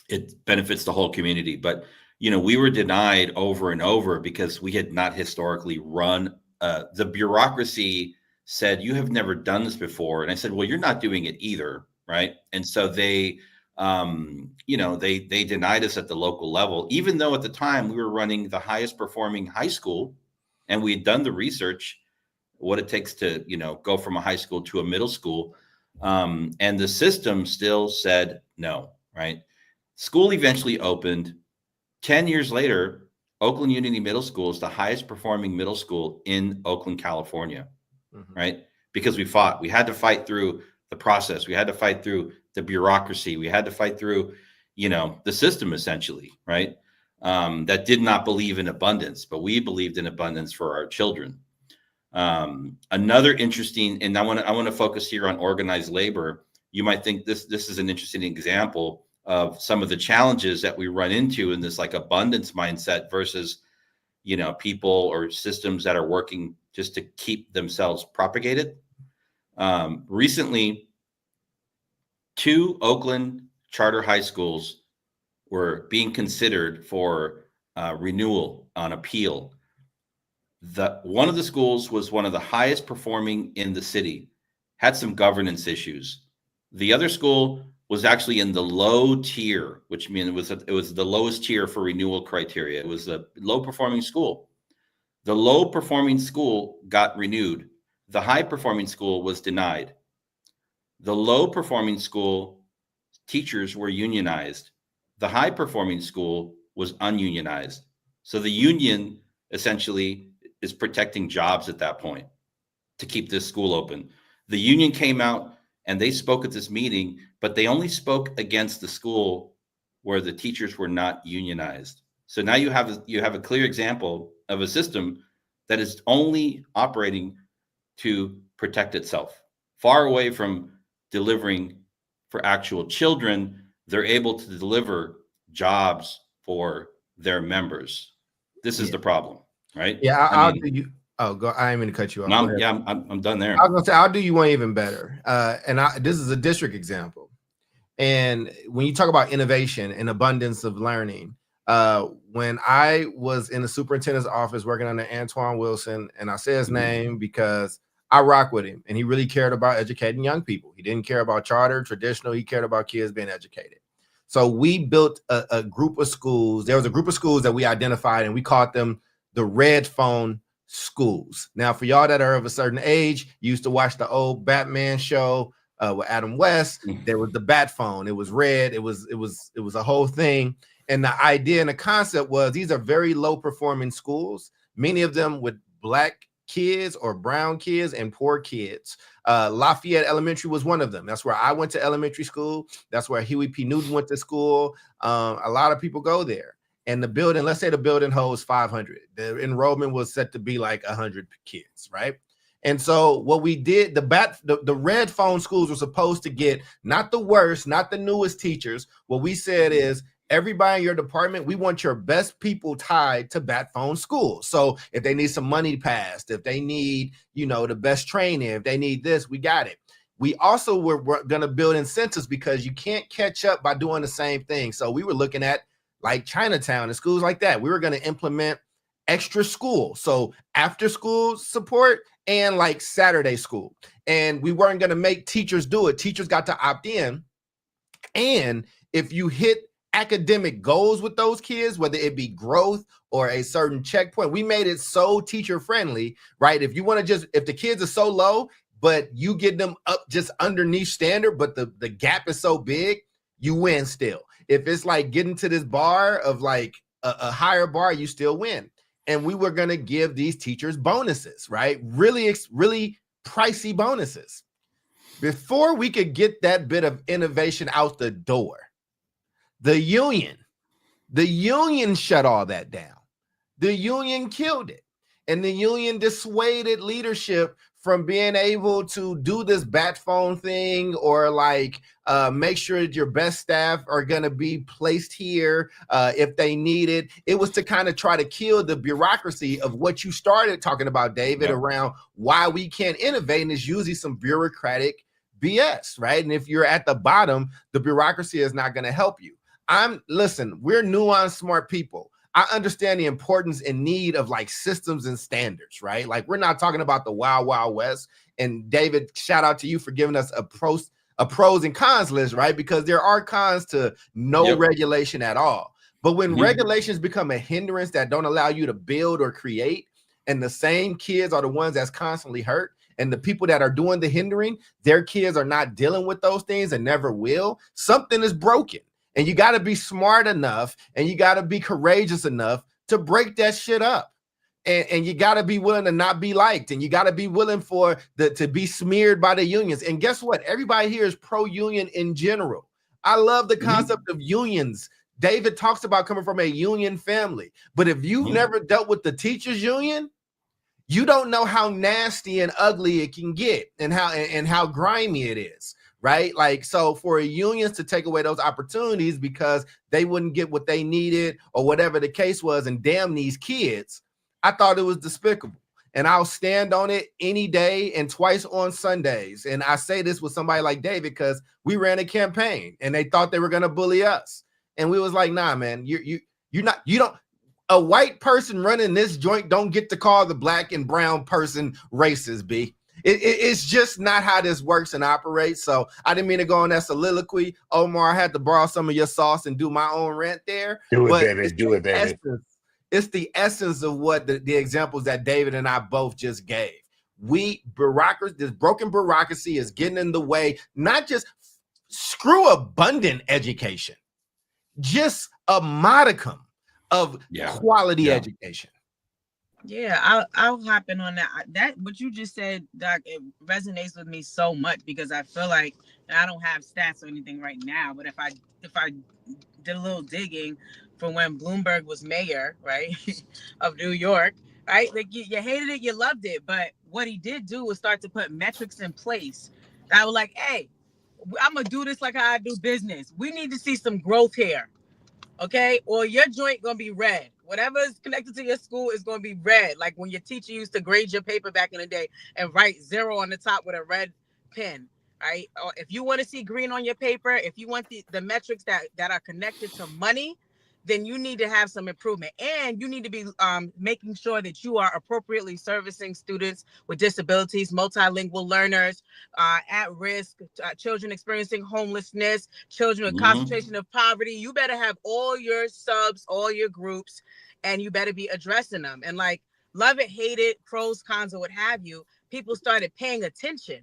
Speaker 1: It benefits the whole community. But, you know, we were denied over and over because we had not historically run. The bureaucracy said, you have never done this before. And I said, well, you're not doing it either, right? And so they, you know, they denied us at the local level, even though at the time we were running the highest performing high school and we had done the research, what it takes to, you know, go from a high school to a middle school. And the system still said no, right? School eventually opened. 10 years later, Oakland Unity Middle School is the highest performing middle school in Oakland, California, right? Because we fought. We had to fight through the process. We had to fight through the bureaucracy. We had to fight through, you know, the system essentially, right? That did not believe in abundance, but we believed in abundance for our children. Another interesting, and I want to focus here on organized labor. You might think this is an interesting example of some of the challenges that we run into in this like abundance mindset versus, you know, people or systems that are working just to keep themselves propagated. Recently, 2 Oakland charter high schools were being considered for renewal on appeal. One of the schools was one of the highest performing in the city, had some governance issues. The other school was actually in the low tier, which means it was the lowest tier for renewal criteria. It was a low performing school. The low performing school got renewed. The high performing school was denied. The low performing school teachers were unionized. The high performing school was ununionized. So the union essentially is protecting jobs at that point to keep this school open. The union came out and they spoke at this meeting, but they only spoke against the school where the teachers were not unionized. So now you have a clear example of a system that is only operating to protect itself, far away from delivering for actual children. They're able to deliver jobs for their members. This is the problem, right?
Speaker 3: Yeah, I'll do you. Oh, go. I ain't mean to cut you off.
Speaker 1: No, I'm done there.
Speaker 3: I was gonna say I'll do you one even better. This is a district example. And when you talk about innovation and abundance of learning, when I was in the superintendent's office working under Antoine Wilson, and I say his name because I rock with him, and he really cared about educating young people. He didn't care about charter, traditional. He cared about kids being educated. So we built a group of schools. There was a group of schools that we identified, and we called them the Red Phone schools. Now, for y'all that are of a certain age, you used to watch the old Batman show with Adam West. There was the bat phone. It was red. It was a whole thing. And the idea and the concept was these are very low performing schools, many of them with Black kids or brown kids and poor kids. Lafayette Elementary was one of them. That's where I went to elementary school. That's where Huey P. Newton went to school. A lot of people go there. And the building, let's say the building holds 500. The enrollment was set to be like 100 kids, right? And so what we did, the Red Phone schools were supposed to get not the worst, not the newest teachers. What we said is, everybody in your department, we want your best people tied to Bat Phone schools. So if they need some money passed, if they need, the best training, if they need this, we got it. We also were going to build incentives because you can't catch up by doing the same thing. So we were looking at like Chinatown and schools like that. We were going to implement extra school. So after school support and like Saturday school. And we weren't going to make teachers do it. Teachers got to opt in. And if you hit academic goals with those kids, whether it be growth or a certain checkpoint, we made it so teacher friendly, right? If you want to if the kids are so low, but you get them up just underneath standard, but the gap is so big, you win still. If it's like getting to this bar of like a higher bar, you still win. And we were going to give these teachers bonuses, right? Really, really pricey bonuses. Before we could get that bit of innovation out the door, the union shut all that down. The union killed it. And the union dissuaded leadership from being able to do this bat phone thing or like make sure that your best staff are going to be placed here if they need it. It was to kind of try to kill the bureaucracy of what you started talking about, David, around why we can't innovate. And it's usually some bureaucratic BS, right? And if you're at the bottom, the bureaucracy is not going to help you. Listen, we're nuanced, smart people. I understand the importance and need of like systems and standards, right? Like we're not talking about the wild, wild west. And David, shout out to you for giving us a pros and cons list, right? Because there are cons to no regulation at all. But when regulations become a hindrance that don't allow you to build or create, and the same kids are the ones that's constantly hurt, and the people that are doing the hindering, their kids are not dealing with those things and never will, something is broken. And you got to be smart enough and you got to be courageous enough to break that shit up. And you got to be willing to not be liked. And you got to be willing to be smeared by the unions. And guess what? Everybody here is pro-union in general. I love the concept of unions. David talks about coming from a union family. But if you've never dealt with the teachers union, you don't know how nasty and ugly it can get and how grimy it is. Right? Like, so for unions to take away those opportunities because they wouldn't get what they needed or whatever the case was and damn these kids, I thought it was despicable. And I'll stand on it any day and twice on Sundays. And I say this with somebody like David because we ran a campaign and they thought they were going to bully us. And we was like, nah, man, a white person running this joint don't get to call the black and brown person racist, B. It's just not how this works and operates. So I didn't mean to go on that soliloquy. Omar, I had to borrow some of your sauce and do my own rant there.
Speaker 2: Do it, baby.
Speaker 3: It's the essence of what the examples that David and I both just gave. This broken bureaucracy is getting in the way, not just screw abundant education, just a modicum of quality education.
Speaker 4: Yeah, I'll hop in on that. That what you just said, Doc, it resonates with me so much because I feel like, and I don't have stats or anything right now, but if I did a little digging from when Bloomberg was mayor, right, of New York, right, like you hated it, you loved it, but what he did do was start to put metrics in place. I was like, hey, I'm gonna do this like how I do business. We need to see some growth here. Okay, or your joint gonna be red. Whatever is connected to your school is gonna be red. Like when your teacher used to grade your paper back in the day and write 0 on the top with a red pen, right? Or if you want to see green on your paper, if you want the metrics that are connected to money, then you need to have some improvement, and you need to be making sure that you are appropriately servicing students with disabilities, multilingual learners, at risk, children experiencing homelessness, children with concentration of poverty. You better have all your subs, all your groups, and you better be addressing them. And like, love it, hate it, pros, cons, or what have you, people started paying attention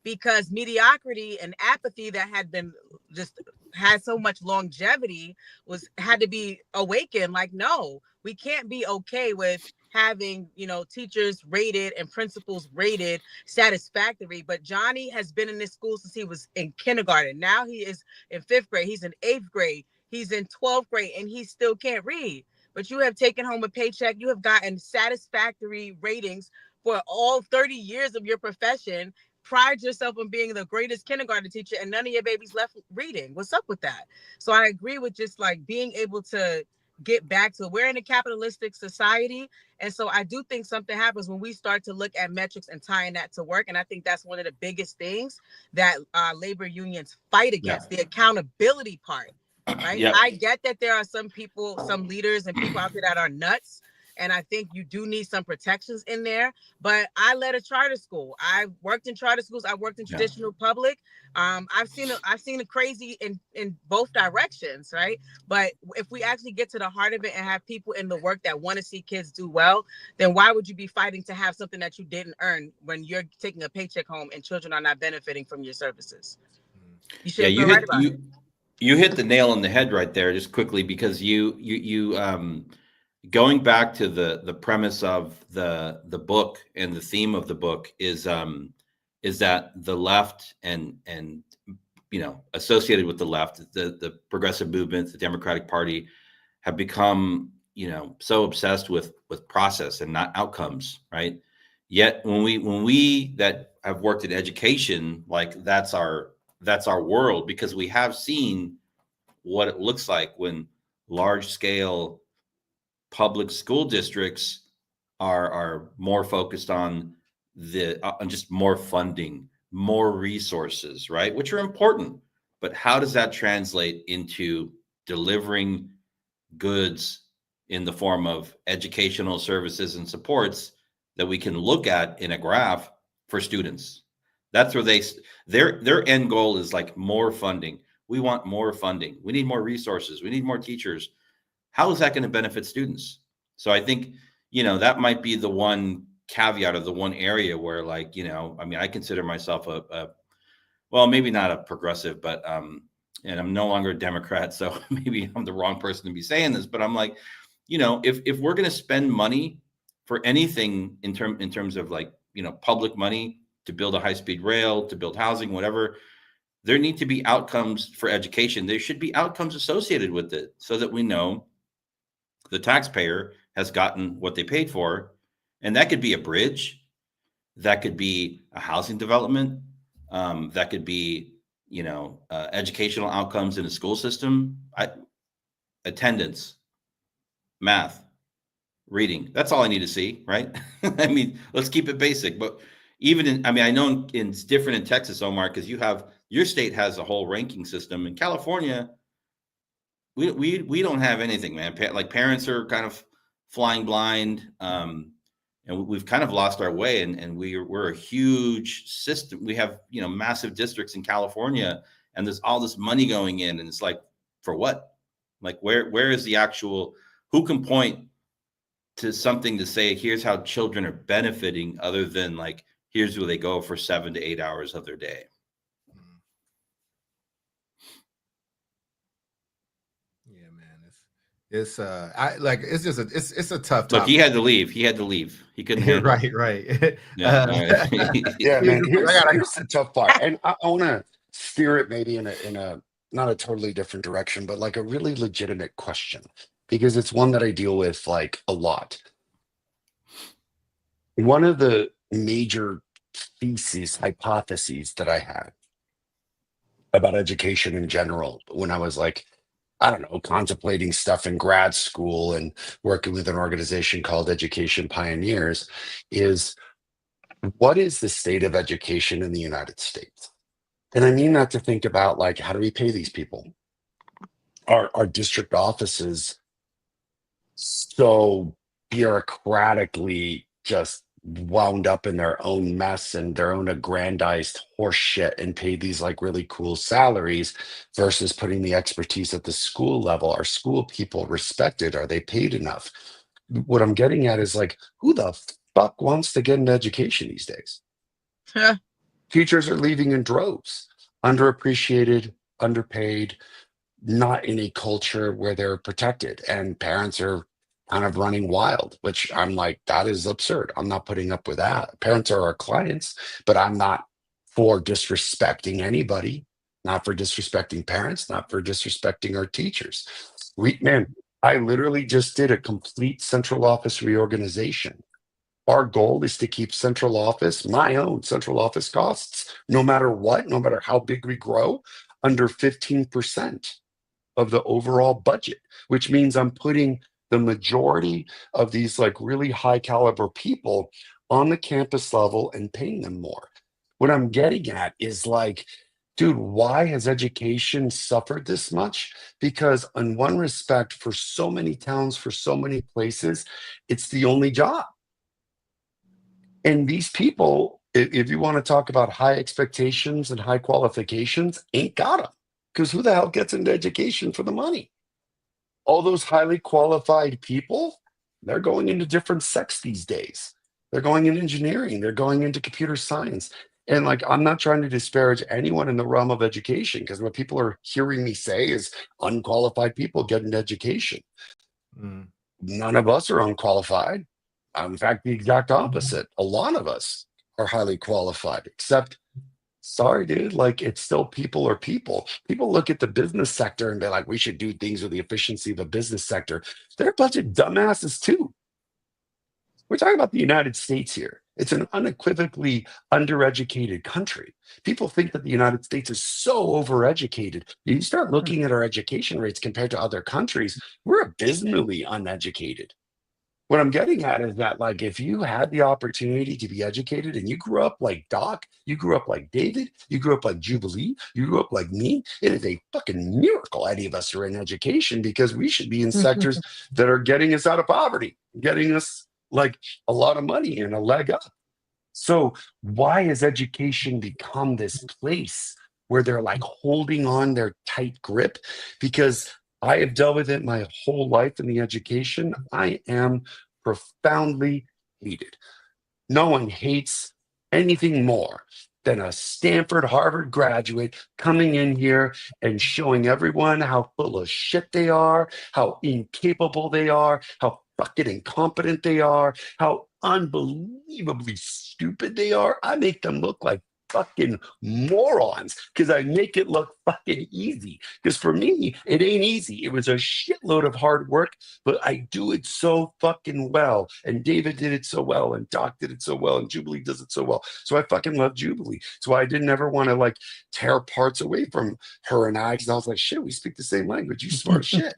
Speaker 4: because mediocrity and apathy that had been just had so much longevity had to be awakened. Like, no, we can't be okay with having, teachers rated and principals rated satisfactory. But Johnny has been in this school since he was in kindergarten. Now he is in 5th grade. He's in 8th grade. He's in 12th grade, and he still can't read. But you have taken home a paycheck. You have gotten satisfactory ratings for all 30 years of your profession. Pride yourself on being the greatest kindergarten teacher, and none of your babies left reading. What's up with that? So I agree with just like being able to get back to, we're in a capitalistic society. And so I do think something happens when we start to look at metrics and tying that to work. And I think that's one of the biggest things that labor unions fight against, the accountability part, right? I get that there are some people, some leaders and people out there that are nuts. And I think you do need some protections in there. But I led a charter school. I worked in charter schools. I worked in traditional public. I've seen a crazy in both directions, right? But if we actually get to the heart of it and have people in the work that want to see kids do well, then why would you be fighting to have something that you didn't earn when you're taking a paycheck home and children are not benefiting from your services? You should feel right about it.
Speaker 1: You hit the nail on the head right there, just quickly, because you going back to the premise of the book and the theme of the book is that the left and associated with the left, the progressive movement, the Democratic Party, have become so obsessed with process and not outcomes, right? Yet when we that have worked in education, like that's our world, because we have seen what it looks like when large scale public school districts are more focused on just more funding, more resources, right? Which are important, but how does that translate into delivering goods in the form of educational services and supports that we can look at in a graph for students? That's where their end goal is like more funding. We want more funding. We need more resources. We need more teachers. How is that going to benefit students? So I think, that might be the one caveat of the one area where, like, I consider myself well, maybe not a progressive, but, and I'm no longer a Democrat, so maybe I'm the wrong person to be saying this, but I'm like, if we're going to spend money for anything in terms of like, public money to build a high-speed rail, to build housing, whatever, there need to be outcomes for education. There should be outcomes associated with it so that we know the taxpayer has gotten what they paid for. And that could be a bridge. That could be a housing development. That could be, educational outcomes in a school system, attendance, math, reading. That's all I need to see, right? I mean, let's keep it basic. But even I know it's different in Texas, Omar, because your state has a whole ranking system. In California, we don't have anything, man. Like, parents are kind of flying blind, and we've kind of lost our way. And we're a huge system. We have massive districts in California, and there's all this money going in, and it's like, for what? Like, where is the actual? Who can point to something to say, here's how children are benefiting, other than like, here's where they go for 7 to 8 hours of their day?
Speaker 3: It's it's a tough
Speaker 1: Look,
Speaker 3: topic.
Speaker 1: he had to leave. He couldn't handle it.
Speaker 3: right.
Speaker 1: Yeah, all right.
Speaker 2: Yeah, man. Here's
Speaker 3: I gotta
Speaker 2: the tough part, and I want to steer it maybe in a not a totally different direction, but like a really legitimate question because it's one that I deal with like a lot. One of the major hypotheses that I had about education in general when I was like, I don't know, contemplating stuff in grad school and working with an organization called Education Pioneers is what is the state of education in the United States? And I mean that to think about like, how do we pay these people? Are district offices so bureaucratically just wound up in their own mess and their own aggrandized horse shit and pay these like really cool salaries versus putting the expertise at the school level? Are school people respected? Are they paid enough? What I'm getting at is like, who the fuck wants to get an education these days? Teachers are leaving in droves, underappreciated, underpaid, not in a culture where they're protected, and parents are kind of running wild, which I'm like, that is absurd. I'm not putting up with that. Parents are our clients, but I'm not for disrespecting anybody, not for disrespecting parents, not for disrespecting our teachers. I literally just did a complete central office reorganization. Our goal is to keep central office, my own central office costs, no matter what, no matter how big we grow, under 15% of the overall budget, which means I'm putting the majority of these like really high caliber people on the campus level and paying them more. What I'm getting at is like, dude, why has education suffered this much? Because in one respect, for so many towns, for so many places, it's the only job. And these people, if you want to talk about high expectations and high qualifications, ain't got them. Because who the hell gets into education for the money? All those highly qualified people, they're going into different sects these days. They're going in engineering, they're going into computer science. And like, I'm not trying to disparage anyone in the realm of education, because what people are hearing me say is unqualified people get into education. None of us are unqualified. In fact, the exact opposite. A lot of us are highly qualified, except, sorry, dude, like it's still people are people. People look at the business sector and be like, we should do things with the efficiency of the business sector. They're a bunch of dumbasses too. We're talking about the United States here. It's an unequivocally undereducated country. People think that the United States is so overeducated. You start looking at our education rates compared to other countries, we're abysmally uneducated. What I'm getting at is that, like, if you had the opportunity to be educated and you grew up like Doc, you grew up like David, you grew up like Jubilee, you grew up like me, it is a fucking miracle any of us are in education, because we should be in sectors that are getting us out of poverty, getting us like a lot of money and a leg up. So why has education become this place where they're like holding on their tight grip? Because I have dealt with it my whole life in the education. I am profoundly hated. No one hates anything more than a Stanford, Harvard graduate coming in here and showing everyone how full of shit they are, how incapable they are, how fucking incompetent they are, how unbelievably stupid they are. I make them look like fucking morons because I make it look fucking easy. Because for me, it ain't easy. It was a shitload of hard work, but I do it so fucking well. And David did it so well, and Doc did it so well, and Jubilee does it so well. So I fucking love Jubilee. So I didn't ever want to like tear parts away from her and I, because I was like, shit, we speak the same language. You smart as shit.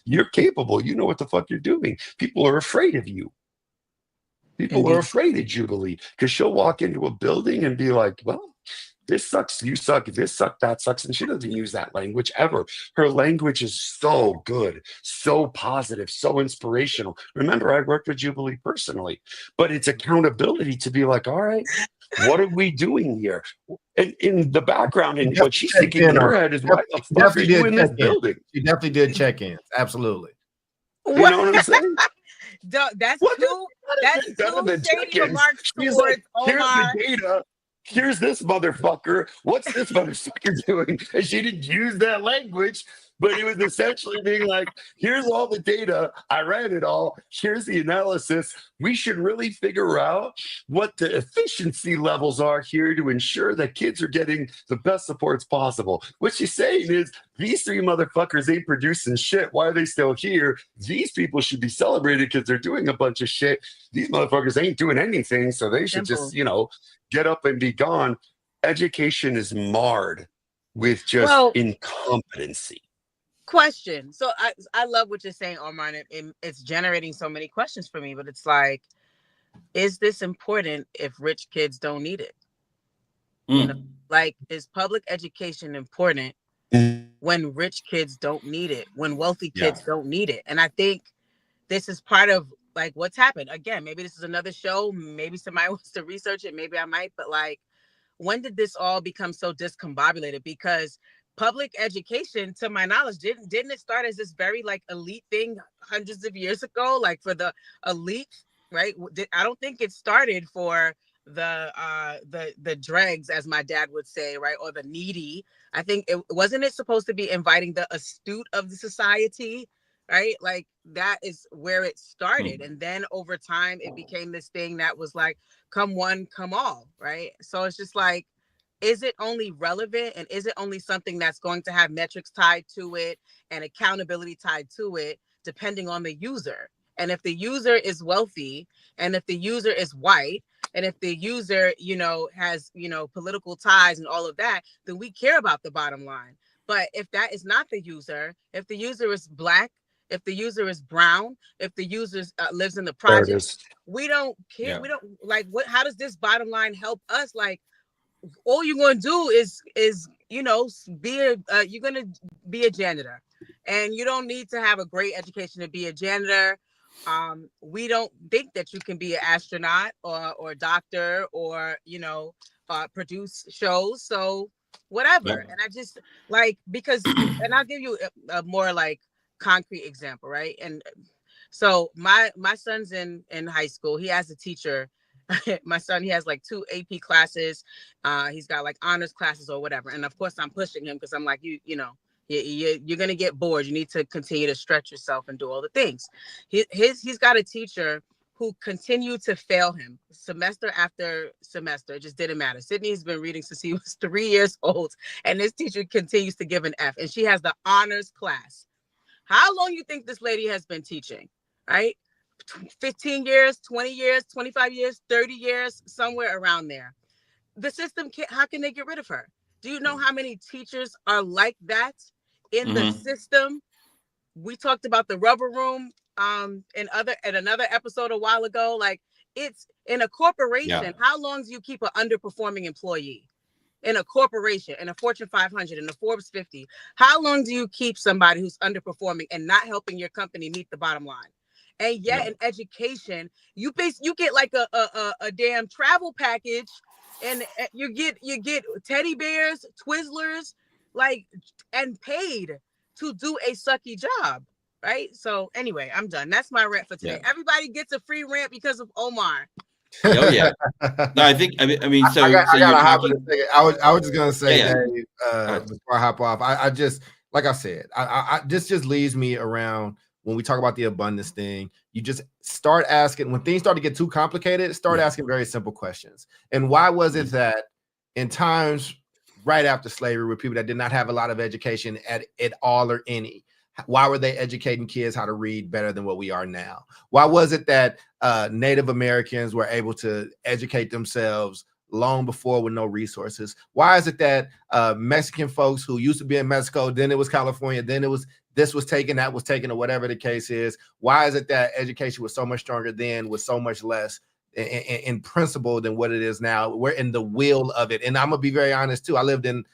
Speaker 2: You're capable. You know what the fuck you're doing. People are afraid of you. People are afraid of Jubilee because she'll walk into a building and be like, well, this sucks, you suck, this sucks, that sucks. And she doesn't use that language ever. Her language is so good, so positive, so inspirational. Remember, I worked with Jubilee personally, but it's accountability to be like, all right, what are we doing here? And in the background, and what she's thinking in her head is, why the fuck are you in this building?
Speaker 3: She definitely did check-ins. Absolutely.
Speaker 2: You know what I'm saying?
Speaker 4: That's two shady remarks towards
Speaker 2: Here's
Speaker 4: Omar.
Speaker 2: the data. here's this motherfucker. What's this motherfucker doing? And she didn't use that language, but it was essentially being like, here's all the data. I read it all. Here's the analysis. We should really figure out what the efficiency levels are here to ensure that kids are getting the best supports possible. What she's saying is, these three motherfuckers ain't producing shit. Why are they still here? These people should be celebrated because they're doing a bunch of shit. These motherfuckers ain't doing anything, so they should
Speaker 4: Simple.
Speaker 2: just, get up and be gone. Education is marred with just incompetency.
Speaker 4: Question. So I love what you're saying, Omar, and it's generating so many questions for me, but it's like, is this important if rich kids don't need it? You know, like, is public education important when rich kids don't need it, when wealthy kids don't need it? And I think this is part of like what's happened. Again, maybe this is another show, maybe somebody wants to research it, maybe I might, but like, when did this all become so discombobulated? Because public education, to my knowledge, didn't it start as this very like elite thing hundreds of years ago, like for the elite, right? I don't think it started for the dregs, as my dad would say, right, or the needy. I think it wasn't supposed to be inviting the astute of the society, right? Like, that is where it started. And then over time it became this thing that was like, come one, come all, right? So it's just like, is it only relevant, and is it only something that's going to have metrics tied to it and accountability tied to it, depending on the user? And if the user is wealthy, and if the user is white, and if the user, has, political ties and all of that, then we care about the bottom line. But if that is not the user, if the user is Black, if the user is brown, if the user lives in the project, we don't care. Yeah. We don't like what. How does this bottom line help us? Like, all you're going to do is you're going to be a janitor, and you don't need to have a great education to be a janitor. We don't think that you can be an astronaut or a doctor or produce shows. So whatever. And I just like, because, and I'll give you a more like concrete example, right? And so my son's in high school. He has a teacher. My son, he has like 2 AP classes. He's got like honors classes or whatever. And of course I'm pushing him because I'm like, you're going to get bored. You need to continue to stretch yourself and do all the things. He's got a teacher who continued to fail him semester after semester. It just didn't matter. Sydney has been reading since he was 3 years old, and this teacher continues to give an F, and she has the honors class. How long you think this lady has been teaching, right? 15 years, 20 years, 25 years, 30 years, somewhere around there. The system how can they get rid of her? Do you know how many teachers are like that in the system? We talked about the rubber room in another episode a while ago. Like, it's in a corporation. Yeah. How long do you keep an underperforming employee? In a corporation, in a Fortune 500, in a Forbes 50, how long do you keep somebody who's underperforming and not helping your company meet the bottom line? And yet in education, you get like a damn travel package, and you get teddy bears, Twizzlers, like, and paid to do a sucky job, right? So anyway, I'm done. That's my rant for today. Yeah. Everybody gets a free rant because of Omar.
Speaker 1: Oh yeah. No, I mean, so
Speaker 3: I was just gonna say, Dave, before I hop off, I just, like I said, this just leads me around. When we talk about the abundance thing, you just start asking, when things start to get too complicated, start asking very simple questions. And why was it that in times right after slavery, with people that did not have a lot of education at all or any, why were they educating kids how to read better than what we are now? Why was it that Native Americans were able to educate themselves long before with no resources? Why is it that Mexican folks who used to be in Mexico, then it was California, then it was this was taken, that was taken, or whatever the case is? Why is it that education was so much stronger then, with so much less in principle than what it is now? We're in the will of it. And I'm gonna be very honest too. I lived in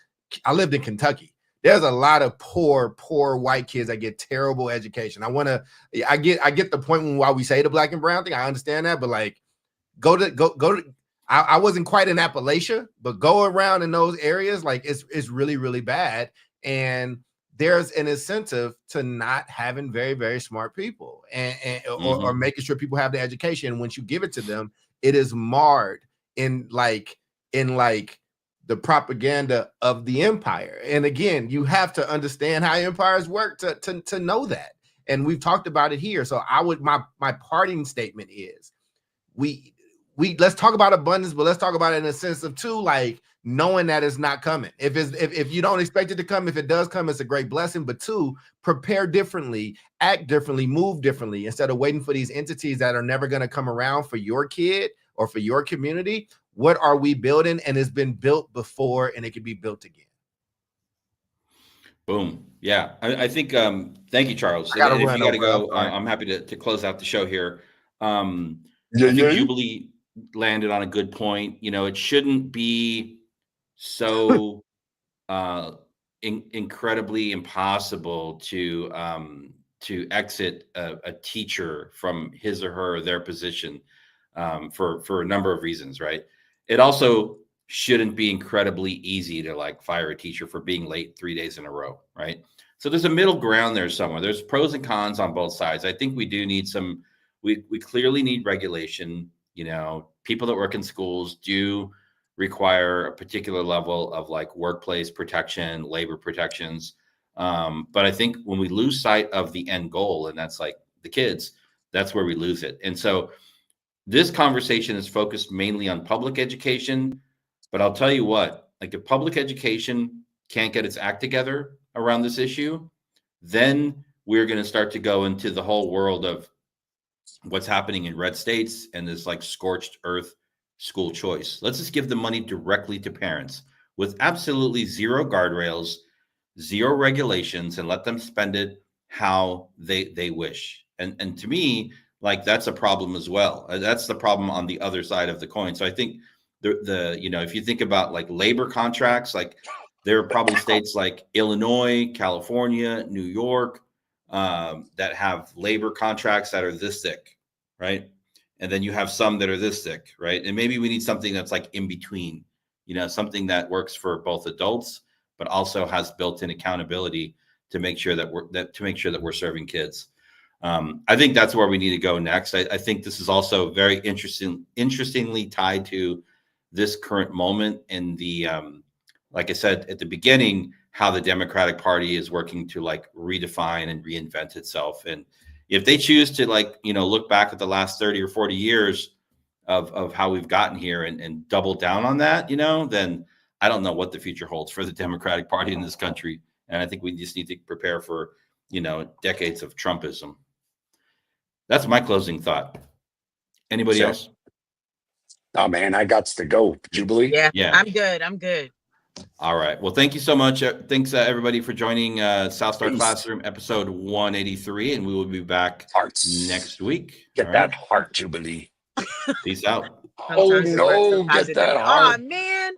Speaker 3: Kentucky. There's a lot of poor white kids that get terrible education. I get the point why we say the Black and brown thing. I understand that, but like, go to. I wasn't quite in Appalachia, but go around in those areas, like it's really, really bad. And there's an incentive to not having very, very smart people or making sure people have the education. Once you give it to them, it is marred in like in like the propaganda of the empire. And again, you have to understand how empires work to know that. And we've talked about it here. So my parting statement is we let's talk about abundance, but let's talk about it in a sense of too, like knowing that it's not coming. If you don't expect it to come, if it does come, it's a great blessing. But two, prepare differently, act differently, move differently, instead of waiting for these entities that are never going to come around for your kid or for your community. What are we building? And it's been built before, and it can be built again.
Speaker 1: Boom. Yeah. I think, thank you, Charles.
Speaker 3: I gotta
Speaker 1: If
Speaker 3: run
Speaker 1: you got to
Speaker 3: over,
Speaker 1: go,
Speaker 3: I'm sorry.
Speaker 1: I'm happy to close out the show here. I
Speaker 2: Yeah,
Speaker 1: think
Speaker 2: yeah.
Speaker 1: Jubilee landed on a good point. You know, it shouldn't be so incredibly impossible to exit a teacher from his or her or their position for a number of reasons, right? It also shouldn't be incredibly easy to like fire a teacher for being late 3 days in a row, right? So there's a middle ground there somewhere. There's pros and cons on both sides. I think we do need some. We clearly need regulation. You know, people that work in schools do require a particular level of like workplace protection, labor protections. But I think when we lose sight of the end goal, and that's like the kids, that's where we lose it. And so this conversation is focused mainly on public education. But I'll tell you what, like if public education can't get its act together around this issue, then we're going to start to go into the whole world of what's happening in red states and this like scorched earth school choice. Let's just give the money directly to parents with absolutely zero guardrails, zero regulations, and let them spend it how they wish. And to me, like that's a problem as well. That's the problem on the other side of the coin. So I think the you know, if you think about like labor contracts, like there are probably states like Illinois, California, New York that have labor contracts that are this thick, right? And then you have some that are this thick, right? And maybe we need something that's like in between, you know, something that works for both adults, but also has built-in accountability to make sure that we're serving kids. I think that's where we need to go next. I think this is also very interestingly tied to this current moment in the, like I said at the beginning, how the Democratic Party is working to like redefine and reinvent itself. And if they choose to like, you know, look back at the last 30 or 40 years of how we've gotten here and double down on that, you know, then I don't know what the future holds for the Democratic Party in this country. And I think we just need to prepare for, you know, decades of Trumpism. That's my closing thought. Anybody else?
Speaker 2: Oh man, I got to go. Jubilee.
Speaker 4: Yeah. I'm good.
Speaker 1: All right. Well, thank you so much. Thanks everybody for joining South Star Classroom episode 183, and we will be back next week.
Speaker 2: Get that heart, Jubilee.
Speaker 1: Peace out.
Speaker 2: Oh no, get that heart.
Speaker 4: Oh man.